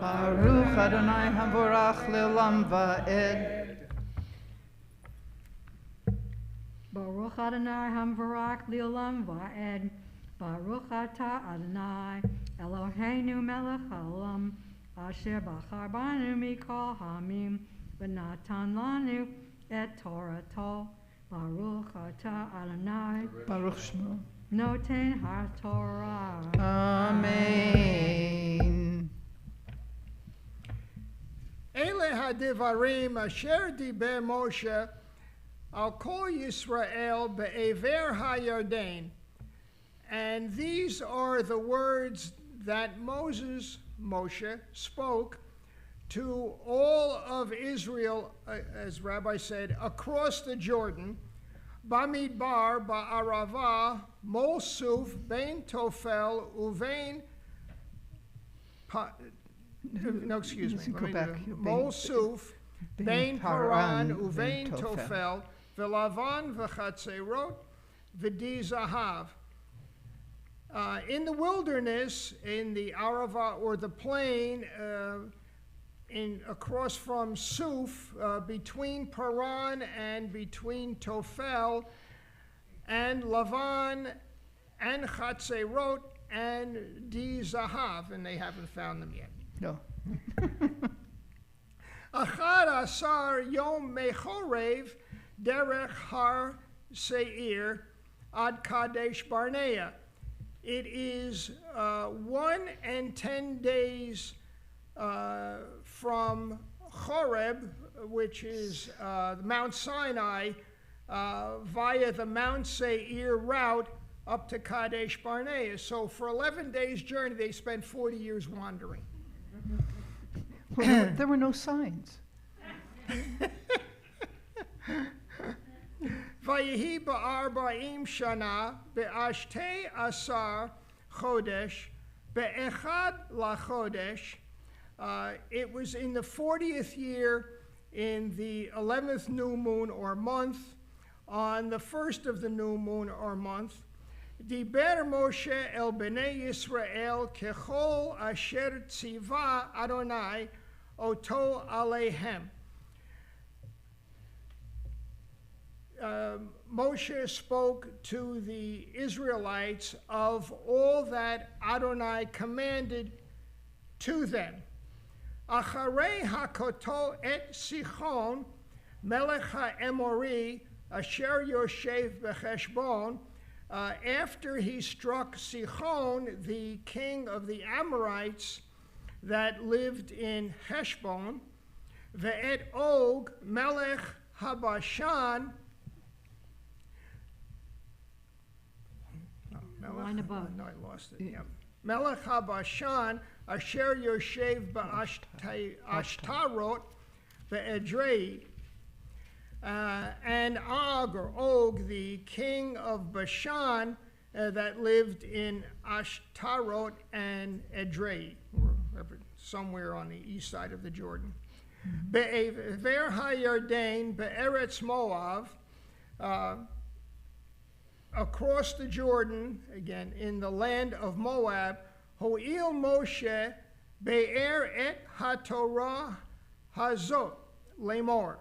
Baruch Adonai Hamvorach le'olam va'ed. Baruch Adonai Hamvarach Leolam Va'ed. Baruch Ata Adonai Eloheinu Melech Haolam Asher Bachar Banu Mikol Hamim V'natan Lanu Et Torato. Baruch Ata Adonai Baruch Shmo. Noten HaTorah. Amen. Ele hadivarim asher diber Moshe al kol Yisrael be'ever hayarden. And these are the words that Moshe, spoke to all of Israel, as Rabbi said, across the Jordan, Bamidbar, Ba'arava, Mol Suf, Bein Tofel, Uvein, no, excuse me. Go back. Mol Suf, Bein Paran, Uvein Tofel, Velavan V'chatzerot, V'di Zahav. In the wilderness, in the Arava or the plain, across from Suf, between Paran and between Tofel, and Lavan, and Chatzerot, and Di Zahav, and they haven't found them yet. No. Achad Asar Yom Mechorev Derech Har Seir Ad Kadesh Barnea. It is 1 and 10 days from Horeb, which is Mount Sinai, via the Mount Seir route up to Kadesh Barnea. So for 11 days' journey, they spent 40 years wandering. Well, there were no signs. Vayehi ba'arba'im shana be'ashtei asar chodesh be'echad lachodesh. It was in the 40th year, in the 11th new moon or month, on the first of the new moon or month, Diber Moshe el bnei Yisrael kechol asher tziva Adonai oto aleihem. Moshe spoke to the Israelites of all that Adonai commanded to them. Acharei hakoto et Sichon, melech ha'emori, asher yoshev b'cheshbon, after he struck Sichon, the king of the Amorites that lived in Heshbon, ve'et Og, melech habashan, Line above. no, I lost it. Yeah. Melech habashan, asher yoshev ba'ashtarot, ve'edrei, and Og, or Og, the king of Bashan, that lived in Ashtarot and Edrei, or somewhere on the east side of the Jordan. Be'ever hayarden be'eretz Moav, across the Jordan, again, in the land of Moab, Ho'il Moshe be'er et haTorah hazot lemor.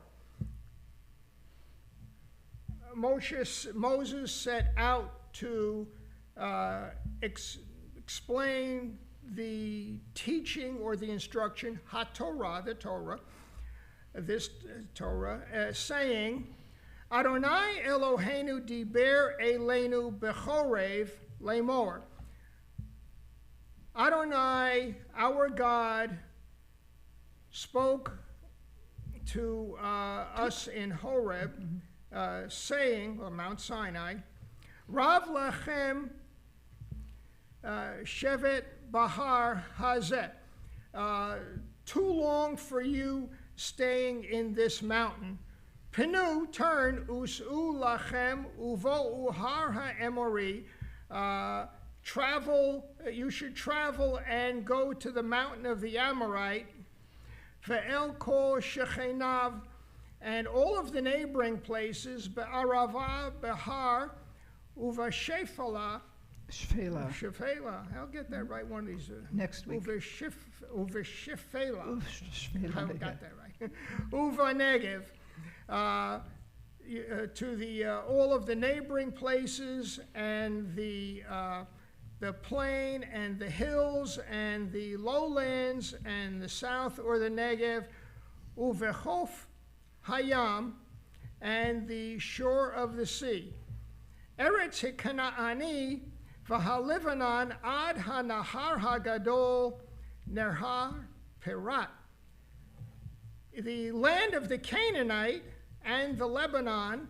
Moses set out to explain the teaching or the instruction, HaTorah, the Torah, this Torah, saying, Adonai Eloheinu diber eleinu bechorev lemor. Adonai, our God, spoke to us in Horeb, saying, or Mount Sinai, Rav lachem shevet bahar hazeh. Too long for you staying in this mountain. Pinu, turn, us'u lachem uvo'u har ha'emori. Travel, you should travel and go to the mountain of the Amorite. ve'el kol shechenav, and all of the neighboring places, be'arava, behar, uvashefala, Shfela. I'll get that right one of these. Next week. Uvashefela. Shfela, I haven't yeah. got that right. Uva Negev, to the all of the neighboring places and the plain and the hills and the lowlands and the south or the Negev, Uvechof Hayam, and the shore of the sea. Eretz Hikanaani v'halivanan ad hanahar hagadol nerha perat. The land of the Canaanite and the Lebanon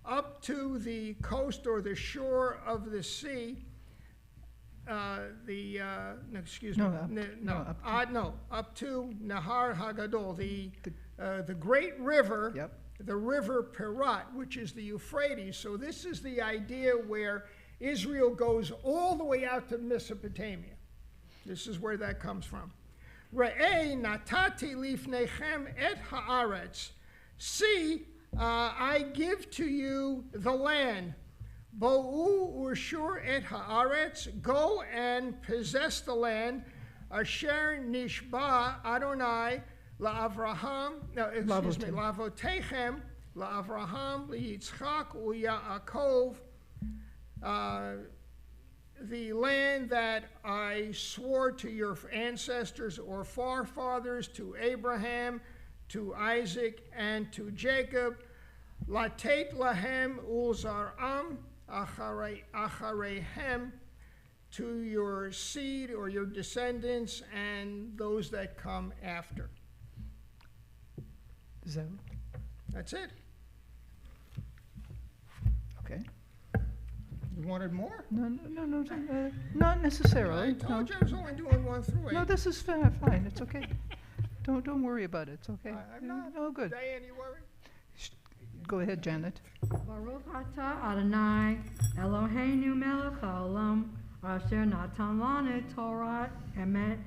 up to the coast or the shore of the sea, up to Nahar Hagadol, the great river, Yep. the river Perat, which is the Euphrates. So this is the idea where Israel goes all the way out to Mesopotamia. This is where that comes from. Re'ei natati lifnechem et haaretz. See, I give to you the land. Bo'u urshur et haaretz. Go and possess the land. Asher nishba Adonai la'Avraham. No, excuse me. La'avotechem la'Avraham liYitzchak uYaakov. The land that I swore to your ancestors or forefathers, to Abraham, to Isaac, and to Jacob, latet lahem ulzaram acharehem, to your seed or your descendants and those that come after. Zero. That's it. Okay. You wanted more? No, not necessarily. I told no. you I was only doing 1 through 8. No, this is fine. It's okay. Don't worry about it. It's okay. I'm not. Oh, good. Diane, you worried? Go ahead, Janet. Baruch atah Adonai Eloheinu melech haolam asher natan lanu Torah emet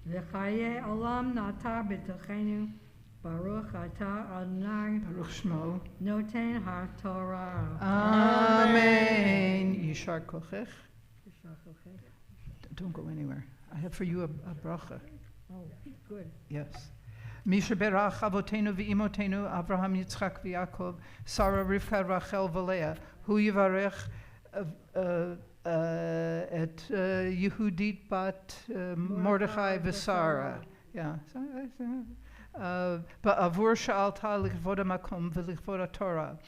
v'chaye olam nata b'tochenu. Baruch atah Adonai Baruch Shmo. noten haTorah. Amen. Yishar kochech. Don't go anywhere. I have for you a bracha. Oh, good. Yes. Misha berach avotenu v'imotenu Avraham Yitzchak v'Yakov Sarah Rivka Rachel v'Leah Hu yivarech et Yehudit bat Mordechai v'Sara. Yeah. Ba'avur sha'alta lichvod ha'makom v'lichvod ha'Torah.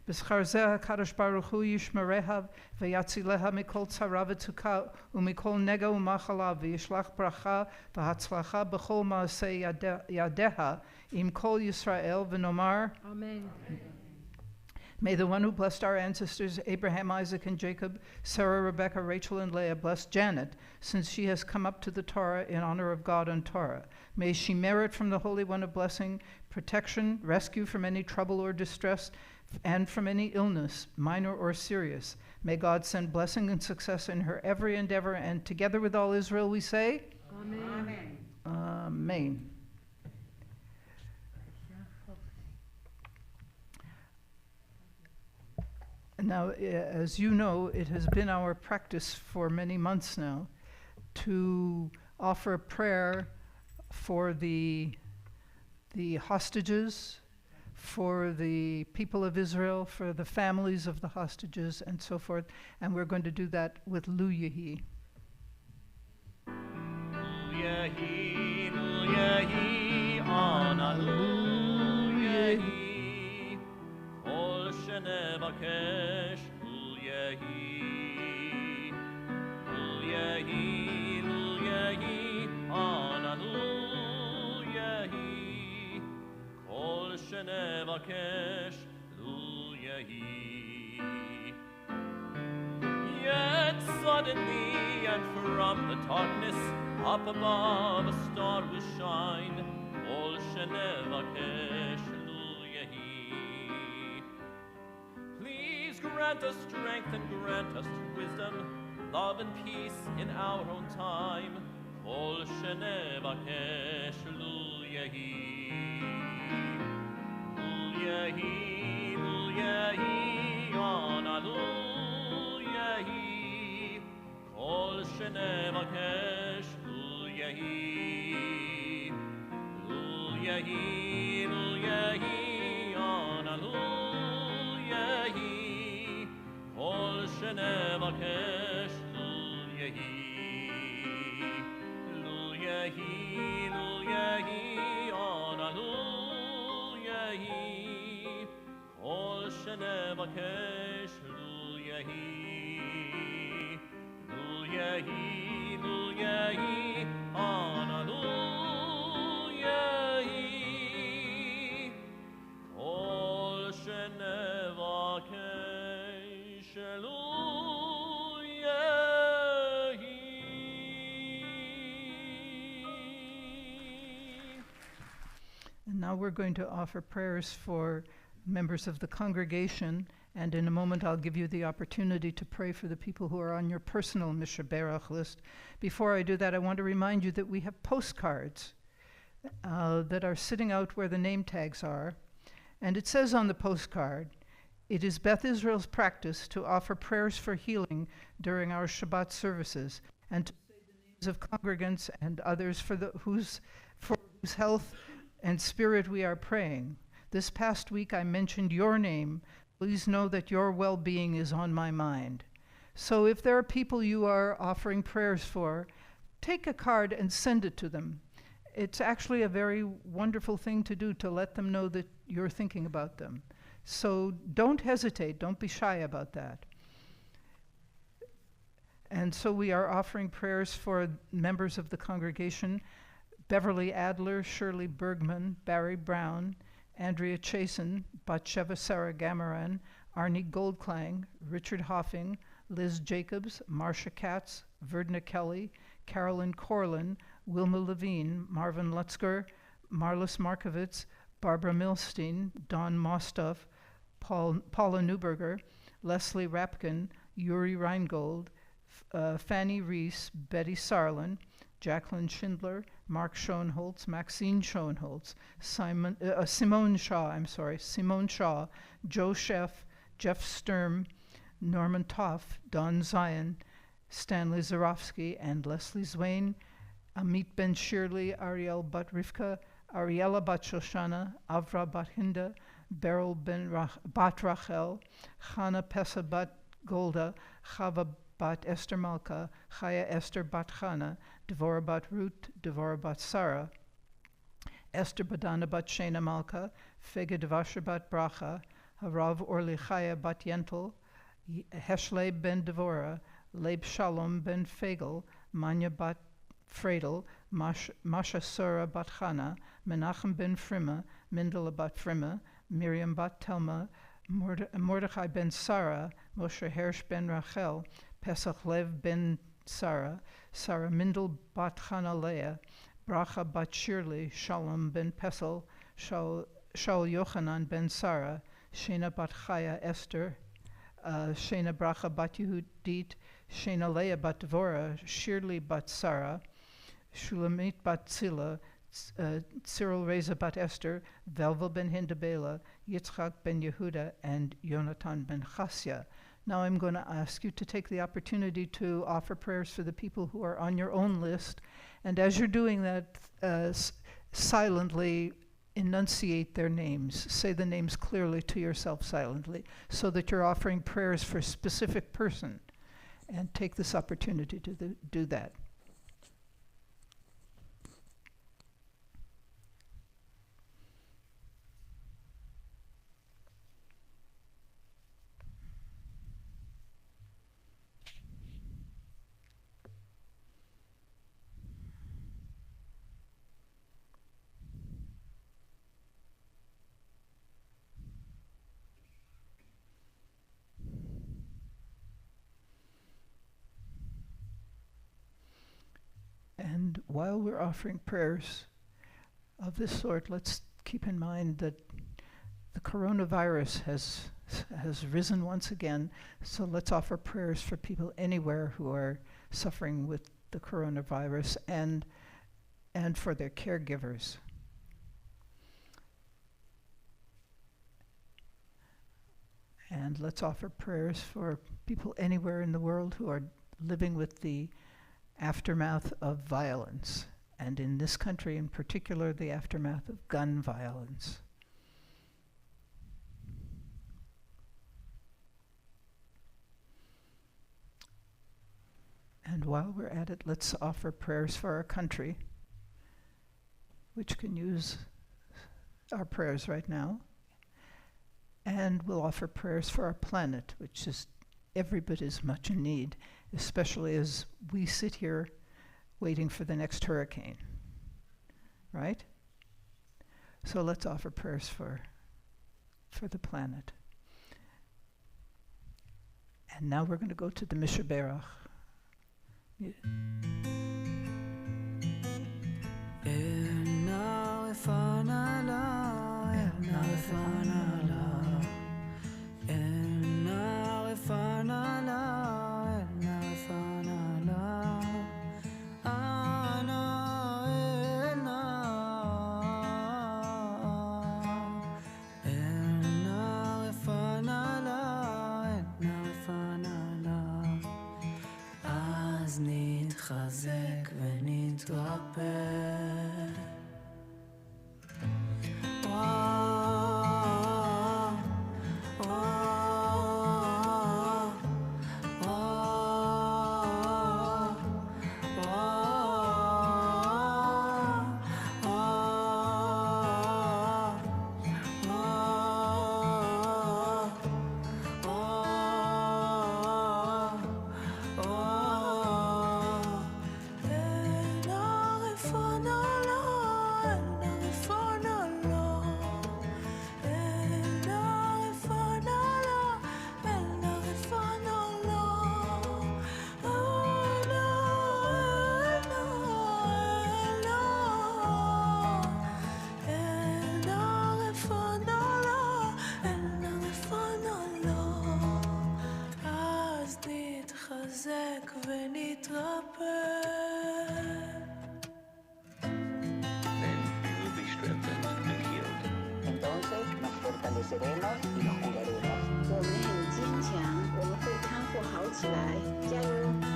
B'schar zeh HaKadosh Baruch Hu yishmereha v'yatzileha mikol tzara v'tzukah u'mikol nega u'machala v'yishlach bracha v'hatzlacha b'chol ma'aseh yadeha im kol Yisrael v'nomar. Amen. May the one who blessed our ancestors, Abraham, Isaac, and Jacob, Sarah, Rebekah, Rachel, and Leah, bless Janet, since she has come up to the Torah in honor of God and Torah. May she merit from the Holy One of blessing, protection, rescue from any trouble or distress, and from any illness, minor or serious. May God send blessing and success in her every endeavor, and together with all Israel we say, Amen. Amen. Now, as you know, it has been our practice for many months now to offer prayer for the hostages, for the people of Israel, for the families of the hostages, and so forth. And we're going to do that with Lu Yehi. Yehi, Lu Yehi, Ana Lu Yehi, Kol shenevakesh Lu Yehi, Lu Yehi, Lu Yehi, Ana Lu Yehi, Kol shenevakesh Lu Yehi. Yet suddenly and from the darkness up above a star will shine. Kol shenevakesh Lu Yehi. Please grant us strength and grant us wisdom, love and peace in our own time. Kol shenevakesh Lu כל שנבקש, לו יהי, לו יהי, לו יהי, אנא לו יהי, כל שנבקש, לו יהי, לו יהי, לו יהי, אנא לו יהי, כל שנבקש, לו יהי. Yehi, lu yehi, ana lu yehi, kol shenevakesh lu yehi. And now we're going to offer prayers for members of the congregation, and in a moment I'll give you the opportunity to pray for the people who are on your personal Mishaberach list. Before I do that, I want to remind you that we have postcards that are sitting out where the name tags are, and it says on the postcard, "It is Beth Israel's practice to offer prayers for healing during our Shabbat services, and to say the names of congregants and others for whose health and spirit we are praying. This past week I mentioned your name. Please know that your well-being is on my mind." So if there are people you are offering prayers for, take a card and send it to them. It's actually a very wonderful thing to do, to let them know that you're thinking about them. So don't hesitate, don't be shy about that. And so we are offering prayers for members of the congregation: Beverly Adler, Shirley Bergman, Barry Brown, Andrea Chasen, Batsheva Sarah Gamaran, Arnie Goldklang, Richard Hoffing, Liz Jacobs, Marcia Katz, Verdna Kelly, Carolyn Corlin, Wilma Levine, Marvin Lutzker, Marlis Markovitz, Barbara Milstein, Don Mostov, Paula Newberger, Leslie Rapkin, Yuri Reingold, Fanny Reese, Betty Sarlin, Jacqueline Schindler, Mark Schoenholtz, Maxine Schoenholtz, Simone Shaw, Joe Sheff, Jeff Sturm, Norman Toff, Don Zion, Stanley Zarofsky, and Leslie Zwain, Amit Ben Shirley, Ariel Bat Rivka, Ariella Bat Shoshana, Avra Bat Hinda, Beryl Bat Rachel, Chana Pesa Bat Golda, Chava Bat Esther Malka, Chaya Esther Bat Chana, Devorah Bat Ruth, Devorah Bat Sarah, Esther Badana Bat Shena Malka, Fega Devasher Bat Bracha, Harav Orli Chaya Bat Yentel, Heshle Ben Devorah, Leib Shalom Ben Fagel, Manya Bat Fredel, Masha Sura Bat Chana, Menachem Ben Frima, Mindela Bat Frima, Miriam Bat Telma, Mordechai Ben Sarah, Moshe Hersh Ben Rachel, Pesach Lev Ben Sarah, Sarah Mindel Bat Chana Leah, Bracha Bat Shirley, Shalom Ben Pesel, Shaul Yochanan Ben Sarah, Shena Bat Chaya Esther, Shena Bracha Bat Yehudit, Shena Leah Bat Dvorah, Shirley Bat Sarah, Shulamit Bat Tzila, Cyril Reza Bat Esther, Velvel Ben Hindabela, Yitzchak Ben Yehuda, and Yonatan Ben Chasya. Now I'm going to ask you to take the opportunity to offer prayers for the people who are on your own list. And as you're doing that, silently enunciate their names. Say the names clearly to yourself silently, so that you're offering prayers for a specific person. And take this opportunity to do that. And while we're offering prayers of this sort, let's keep in mind that the coronavirus has risen once again. So let's offer prayers for people anywhere who are suffering with the coronavirus, and for their caregivers. And let's offer prayers for people anywhere in the world who are living with the aftermath of violence, and in this country in particular, the aftermath of gun violence. And while we're at it, let's offer prayers for our country, which can use our prayers right now. And we'll offer prayers for our planet, which is every bit as much in need, especially as we sit here waiting for the next hurricane, right? So let's offer prayers for the planet. And now we're going to go to the Mishaberach. אז נתחזק ונתרפא. Entonces nos fortaleceremos y lo jugaremos. 我们很坚强，我们会康复好起来，加油！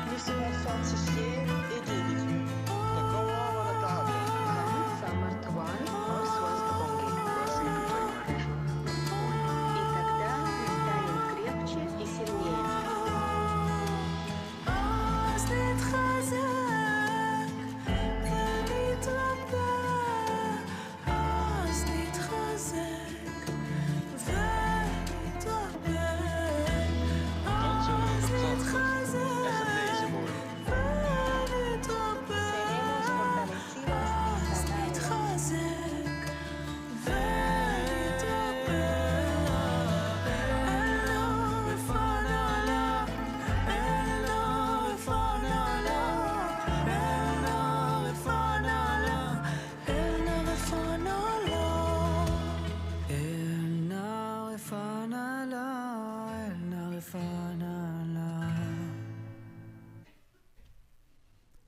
Nous serons fortifiés et guéris. Самартван, Освастабанги. И тогда мы станем крепче и сильнее.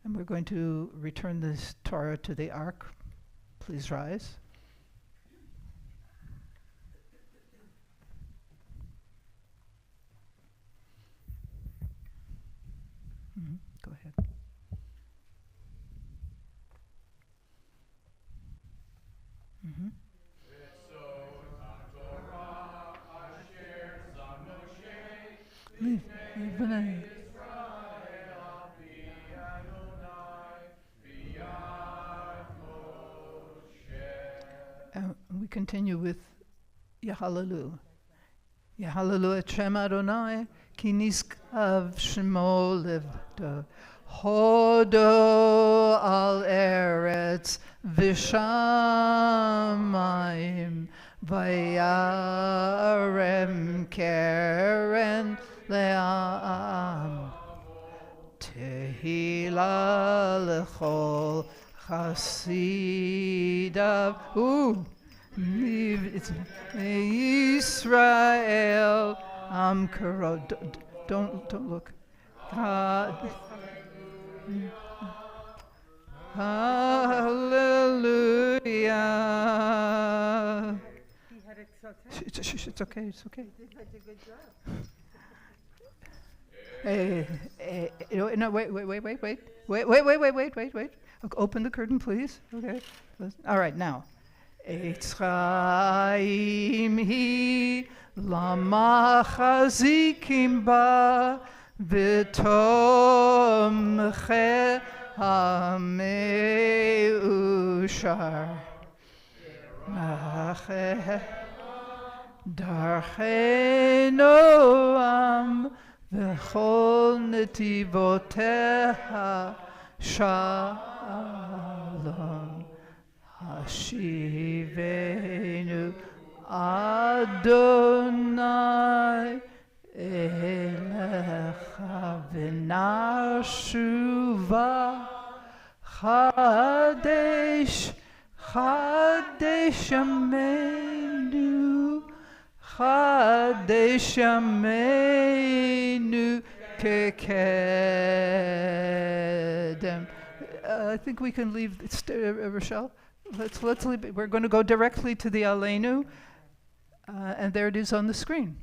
And we're going to return this Torah to the ark. Please rise. Go ahead. Leave Benay. We continue with Yahalalu. Yahalalu et Shem Adonai, ki niskav shemo levdo. Hodo al eretz v'shamayim vayarem keren le'am. Tehila lechol chasidav. Ooh. It's Israel Am Karo. Don't look. Hallelujah. It's okay, it's okay. Hey, no, wait. Okay, open the curtain, please. Okay. All right, now. Eitz chaim hi lama chazikim ba v'tomche hameushar. Darcheno am v'chol netivoteha shalom. Hashivenu Adonai elecha v'nashuva Chadesh Yameinu kekedem. I think we can leave, Rochelle. Let's leave it. We're going to go directly to the Aleinu, and there it is on the screen.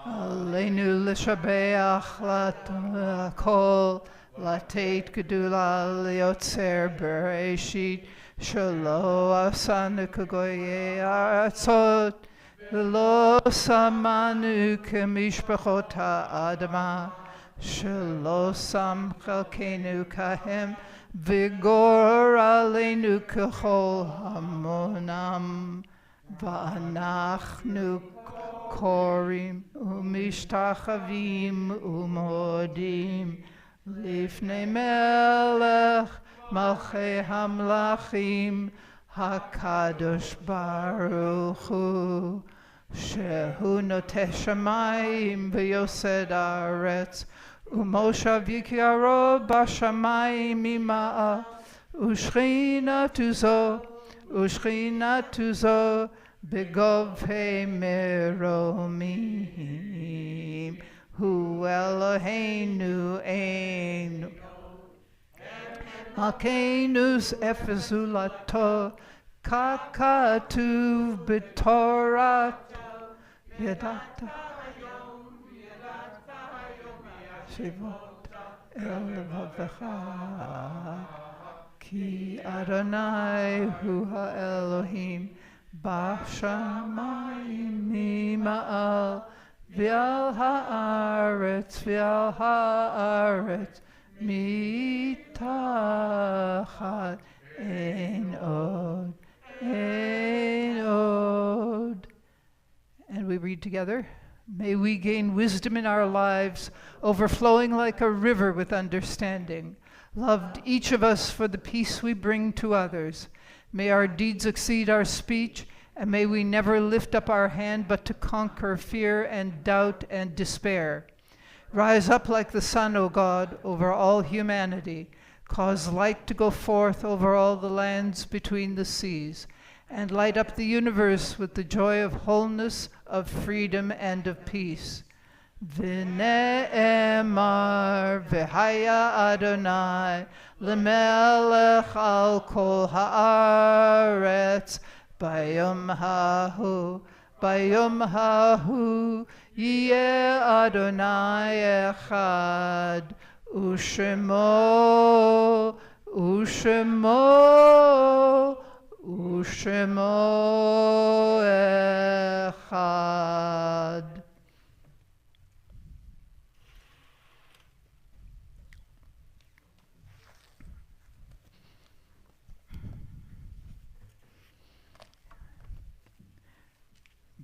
Aleinu l'shabeach l'kol latet gedula liotzer bereshit shelo asanu kagoye aratzot v'lo samanu kemishpachot ha'adama shelo sam chalkenu kahem Vigor aleinu kechol hamonam v'anachnu korim umishtachavim umodim lifnei melech malchei hamlachim hakadosh baruch hu shehu noteh shamayim v'yosed haaretz Umoshav yikyaro bashamayim mima'a Ushchina tuzo begov meromim Hu Eloheinu einu Malkenus efezulato kakatuv b'torat yadata Shivot Elvavecha Ki Adonai Hu HaElohim Bashamayim Mima'al V'al ha'aretz Mitachat Ein od. And we read together. May we gain wisdom in our lives, overflowing like a river with understanding. Loved each of us for the peace we bring to others. May our deeds exceed our speech, and may we never lift up our hand but to conquer fear and doubt and despair. Rise up like the sun, O God, over all humanity. Cause light to go forth over all the lands between the seas, and light up the universe with the joy of wholeness, of freedom, and of peace. V'ne'emar v'haya Adonai l'melech al kol ha'aretz bayom hahu yeh Adonai echad u'shemo echad.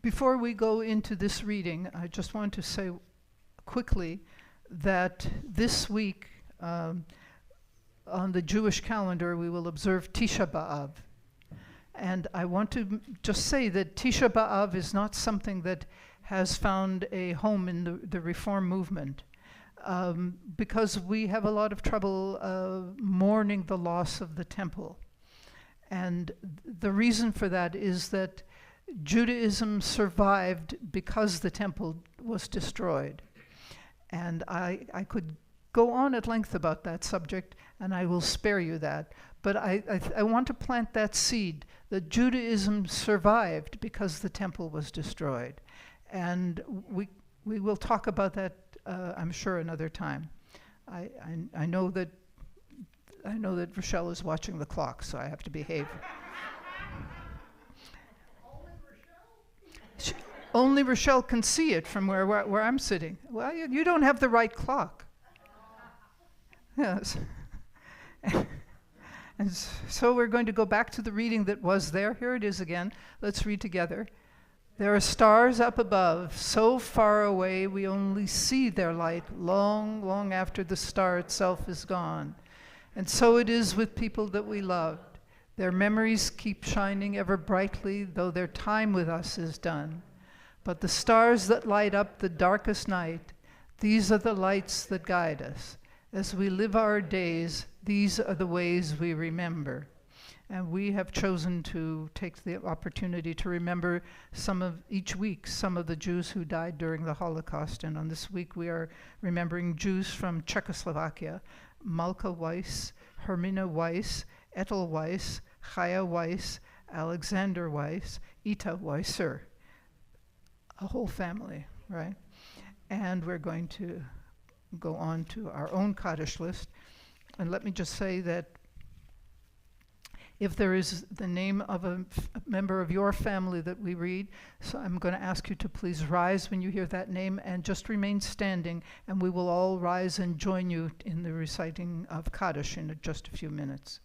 Before we go into this reading, I just want to say quickly that this week on the Jewish calendar we will observe Tisha B'Av. And I want to just say that Tisha B'Av is not something that has found a home in the Reform movement, because we have a lot of trouble mourning the loss of the temple. And the reason for that is that Judaism survived because the temple was destroyed. And I could go on at length about that subject, and I will spare you that. But I want to plant that seed that Judaism survived because the temple was destroyed. And we will talk about that, I'm sure, another time. I know that Rochelle is watching the clock, so I have to behave. Only Rochelle can see it from where I'm sitting. Well, you don't have the right clock. Yes. And so we're going to go back to the reading that was there. Here it is again. Let's read together. There are stars up above, so far away we only see their light long, long after the star itself is gone. And so it is with people that we loved. Their memories keep shining ever brightly, though their time with us is done. But the stars that light up the darkest night, these are the lights that guide us. As we live our days, these are the ways we remember. And we have chosen to take the opportunity to remember each week some of the Jews who died during the Holocaust. And on this week we are remembering Jews from Czechoslovakia: Malka Weiss, Hermina Weiss, Ethel Weiss, Chaya Weiss, Alexander Weiss, Ita Weisser. A whole family, right? And we're going to go on to our own Kaddish list. And let me just say that if there is the name of a member of your family that we read, so I'm going to ask you to please rise when you hear that name and just remain standing, and we will all rise and join you in the reciting of Kaddish in just a few minutes.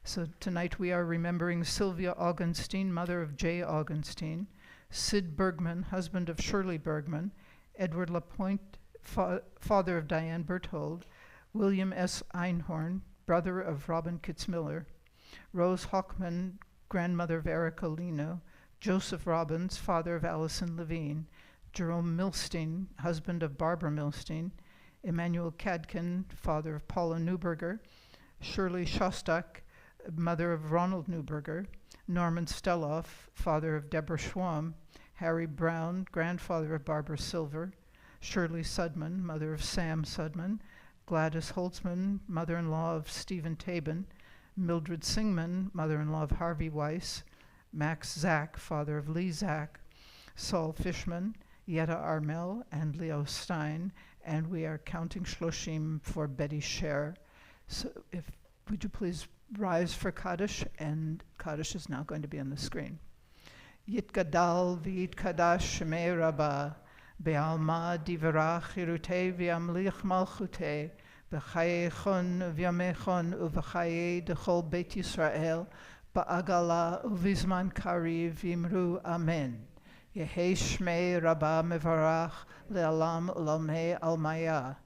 So tonight we are remembering Sylvia Augenstein, mother of Jay Augenstein, Sid Bergman, husband of Shirley Bergman, Edward Lapointe, father of Diane Berthold, William S. Einhorn, brother of Robin Kitzmiller, Rose Hockman, grandmother of Erica Lino, Joseph Robbins, father of Allison Levine, Jerome Milstein, husband of Barbara Milstein, Emmanuel Kadkin, father of Paula Neuberger, Shirley Shostak, mother of Ronald Neuberger, Norman Steloff, father of Deborah Schwam, Harry Brown, grandfather of Barbara Silver, Shirley Sudman, mother of Sam Sudman, Gladys Holtzman, mother-in-law of Stephen Tabin, Mildred Singman, mother-in-law of Harvey Weiss, Max Zack, father of Lee Zack, Saul Fishman, Yetta Armel, and Leo Stein, and we are counting Shloshim for Betty Scher. So would you please rise for Kaddish, and Kaddish is now going to be on the screen. Yitgadal v'yitkadash shemei Rabbah, be'alma divrach chirutei v'yamlich malchutei, v'chayechon v'yamechon uv'chayei dechol Beit Yisrael, ba'agala uvizman kariv v'imru amen. Yehei shmei Rabbah mevarach le'alam ulamei almaya.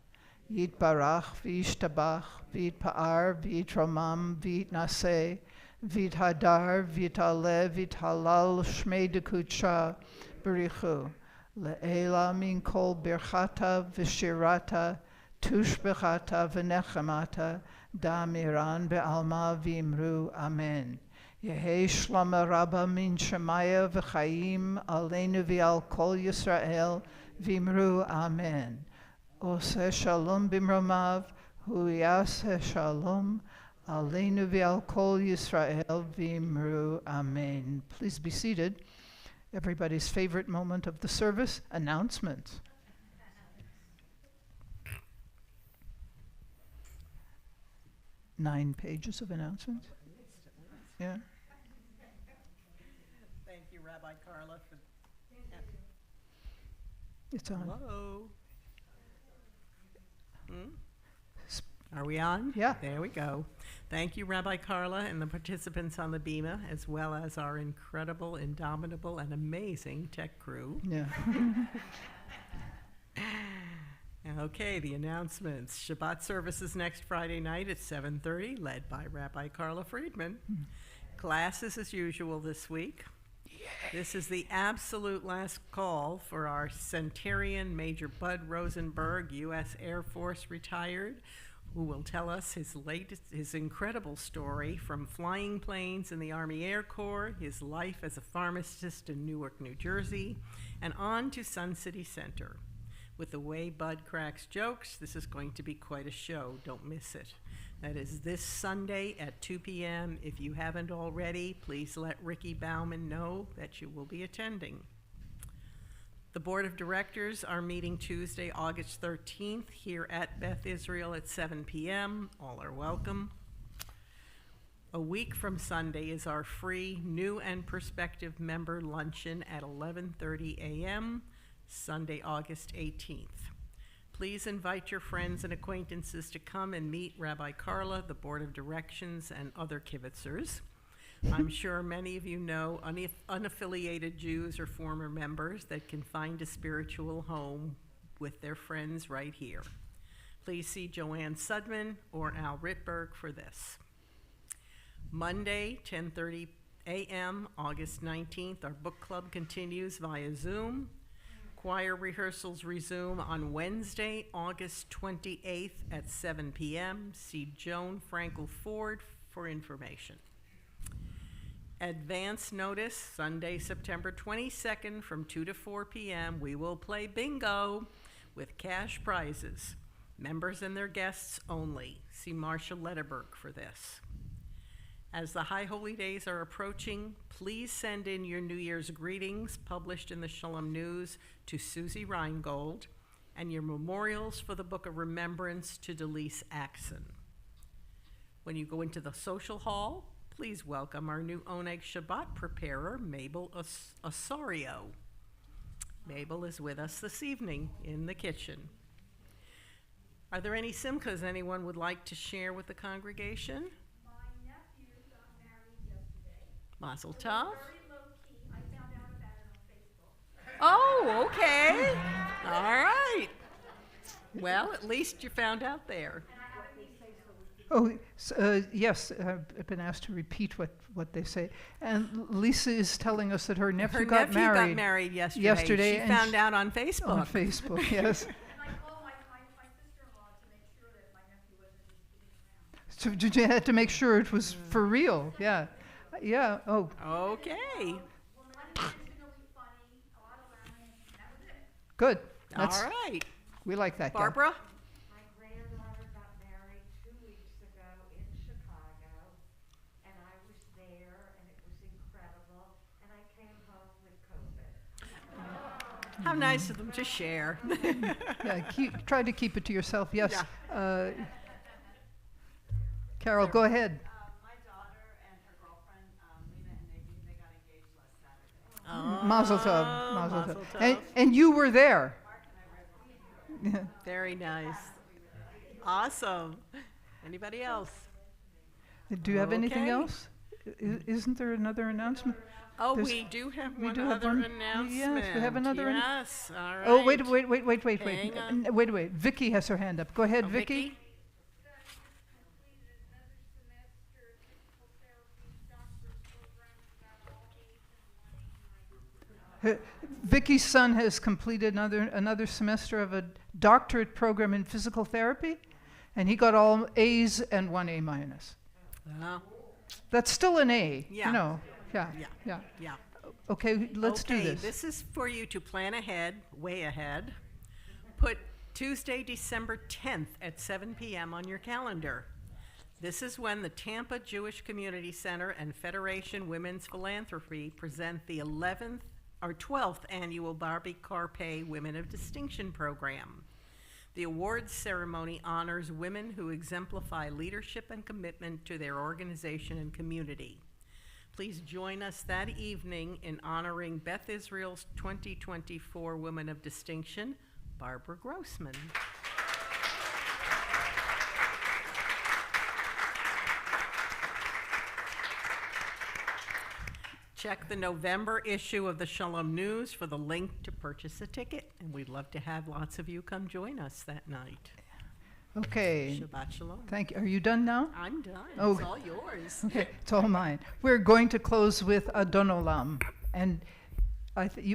Yitbarach v'yishtabach v'yitpa'ar v'yitromam v'yitnaseh v'yithadar v'yitale v'yithalal shmei dekutsha berichu le'ela min kol birchata v'shirata tushbechata v'nechemata damiran be'alma v'imru amen. Yehei shlama rabba min shemaya v'chayim aleinu v'al kol Yisrael v'imru amen. Oseh shalom bimromav, hu yaseh shalom, aleinu v'al kol Yisrael v'imru amen. Please be seated. Everybody's favorite moment of the service, announcements. Nine pages of announcements. Yeah. Thank you, Rabbi Carla, for It's on. Hello. Are we on? Yeah. There we go. Thank you, Rabbi Carla, and the participants on the Bima, as well as our incredible, indomitable, and amazing tech crew. Yeah. Okay, the announcements. Shabbat services next Friday night at 7:30, led by Rabbi Carla Friedman. Classes as usual this week. This is the absolute last call for our centurion, Major Bud Rosenberg, U.S. Air Force retired, who will tell us his incredible story from flying planes in the Army Air Corps, his life as a pharmacist in Newark, New Jersey, and on to Sun City Center. With the way Bud cracks jokes, this is going to be quite a show. Don't miss it. That is this Sunday at 2 p.m. If you haven't already, please let Ricky Bauman know that you will be attending. The Board of Directors are meeting Tuesday, August 13th, here at Beth Israel at 7 p.m. All are welcome. A week from Sunday is our free New and Prospective Member Luncheon at 11:30 a.m., Sunday, August 18th. Please invite your friends and acquaintances to come and meet Rabbi Carla, the Board of Directions, and other kibitzers. I'm sure many of you know unaffiliated Jews or former members that can find a spiritual home with their friends right here. Please see Joanne Sudman or Al Rittberg for this. Monday, 10:30 a.m., August 19th, our book club continues via Zoom. Choir rehearsals resume on Wednesday, August 28th at 7 p.m. See Joan Frankel Ford for information. Advance notice, Sunday, September 22nd from 2 to 4 p.m. We will play bingo with cash prizes. Members and their guests only. See Marcia Letterberg for this. As the High Holy Days are approaching, please send in your New Year's greetings published in the Shalom News to Susie Reingold and your memorials for the Book of Remembrance to Delise Axon. When you go into the social hall, please welcome our new Oneg Shabbat preparer, Mabel Osorio. Mabel is with us this evening in the kitchen. Are there any simchas anyone would like to share with the congregation? My nephew got married yesterday. Mazel It was tov. very low-key. I found out about it on Facebook. Oh, okay. All right. Well, at least you found out there. Oh, yes, I've been asked to repeat what they say. And Lisa is telling us that her nephew got married yesterday. She and found out on Facebook. on Facebook, yes. And I called my sister-in-law to make sure that my nephew wasn't just kidding around. So you had to make sure it was for real, yeah. Yeah, oh, Okay. Well, none of it's gonna be funny, a lot of laughing, that was it. good. All right. We like that, Gail. Barbara? My granddaughter got married 2 weeks ago in Chicago, and I was there, and it was incredible, and I came home with COVID. How nice of them to share. Yeah, try to keep it to yourself, yes. Yeah. Carol, go ahead. My daughter and her girlfriend, Lena and Nadine, they got engaged last Saturday. Oh, Mazel tov, mazel tov. mazel tov. And you were there. Very nice. Awesome. Anybody else? Do you have anything Okay. else? Isn't there another announcement? Oh, There's- we do have we one do have other one? announcement. Yes, we have another an- Yes, all right. Oh, wait. Hang on. Wait. Vicky has her hand up. Go ahead, Oh, Vicky. Vicky's son has completed another semester of a doctorate program in physical therapy, and he got all A's and 1 A minus. Oh, That's still an A, Yeah. you know. Yeah, Yeah. yeah. yeah. Okay, let's do Okay, this. this is for you to plan ahead, way ahead. Put Tuesday, December 10th at 7 p.m. on your calendar. This is when the Tampa Jewish Community Center and Federation Women's Philanthropy present the 12th annual Barbie Carpe Women of Distinction program. The awards ceremony honors women who exemplify leadership and commitment to their organization and community. Please join us that evening in honoring Beth Israel's 2024 Women of Distinction, Barbara Grossman. Check the November issue of the Shalom News for the link to purchase a ticket, and we'd love to have lots of you come join us that night. Okay, Shabbat Shalom. thank you. Are you done now? I'm done. Oh. It's all yours. Okay, it's all mine. We're going to close with Adon Olam, and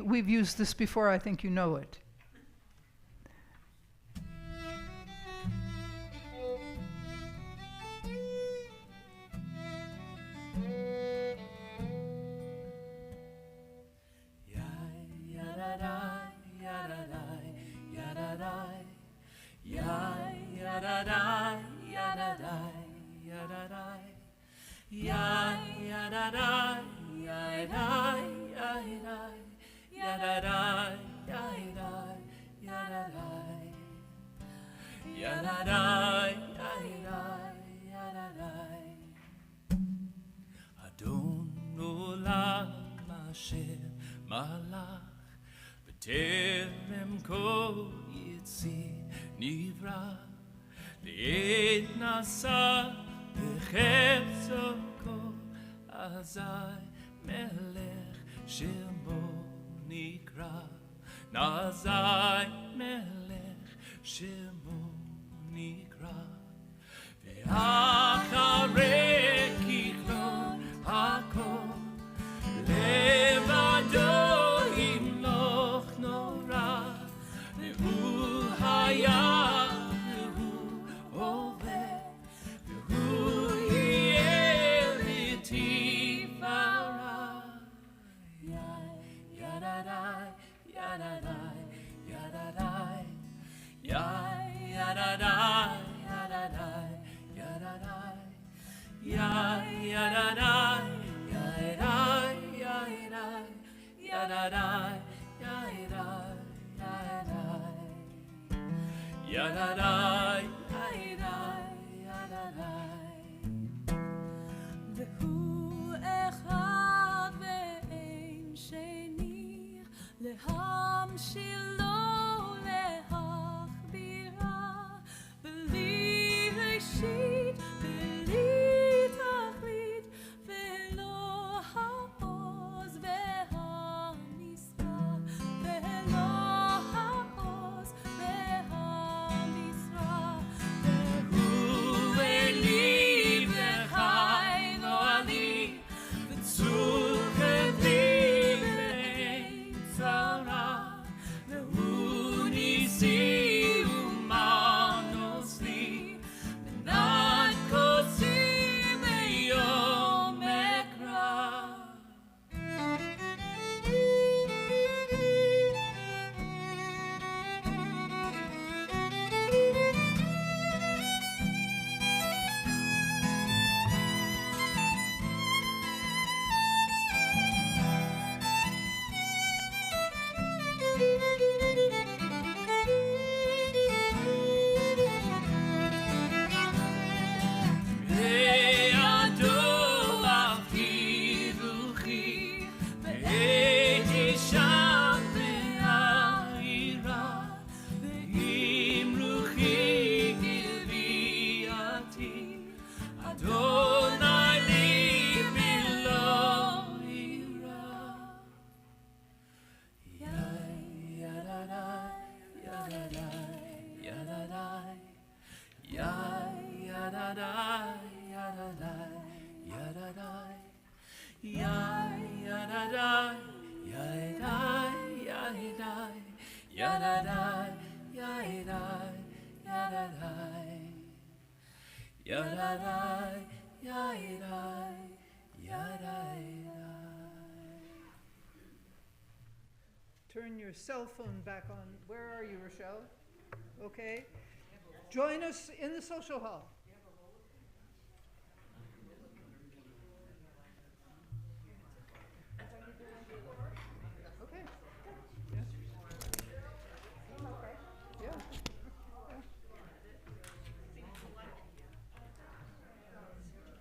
we've used this before. I think you know it. Ya-da-da, ya-da-da, ya-da-da, ya-da-da. Yadai, yadai, yadai, yadai, yadai. Yadai, yadai, yadai. Adon olam asher malach b'terem kol yitzir nivra le'ed nasa b'chepso kol azai melech shemo nikra nazai melech shemo nikra ve'acharei kichlon hakol levado imloch nora ve'hu haya ve'hu oveh ve'hu yeh litifara yadadai yadadai yadadai yadadai yadadai yadadai yadadai yadadai yadadai yadadai yadadai והוא אחד ואין שני, להמשילו להכבירה, בלי ראשית, בלי תכלית, ולא העוז והמשרה, ולא העוז והמשרה. והוא אלי וחי גואלי, וצור כבלי ואין צרה, והוא ניסי ומנוס לי, מנת כוסי ביום אקרא. לידו אבקי רוחי, והייתי שם בעירה, ועם רוחי גביעתי, אדוני לי ולא יירא. Yadadai, yadadai, yadadai, yadadai, yadadai, yadadai, yadadai, yadadai, yadadai, yadadai, yadadai, yadadai, yadadai. Turn your cell phone back on. Where are you, Rochelle? Okay. Join us in the social hall.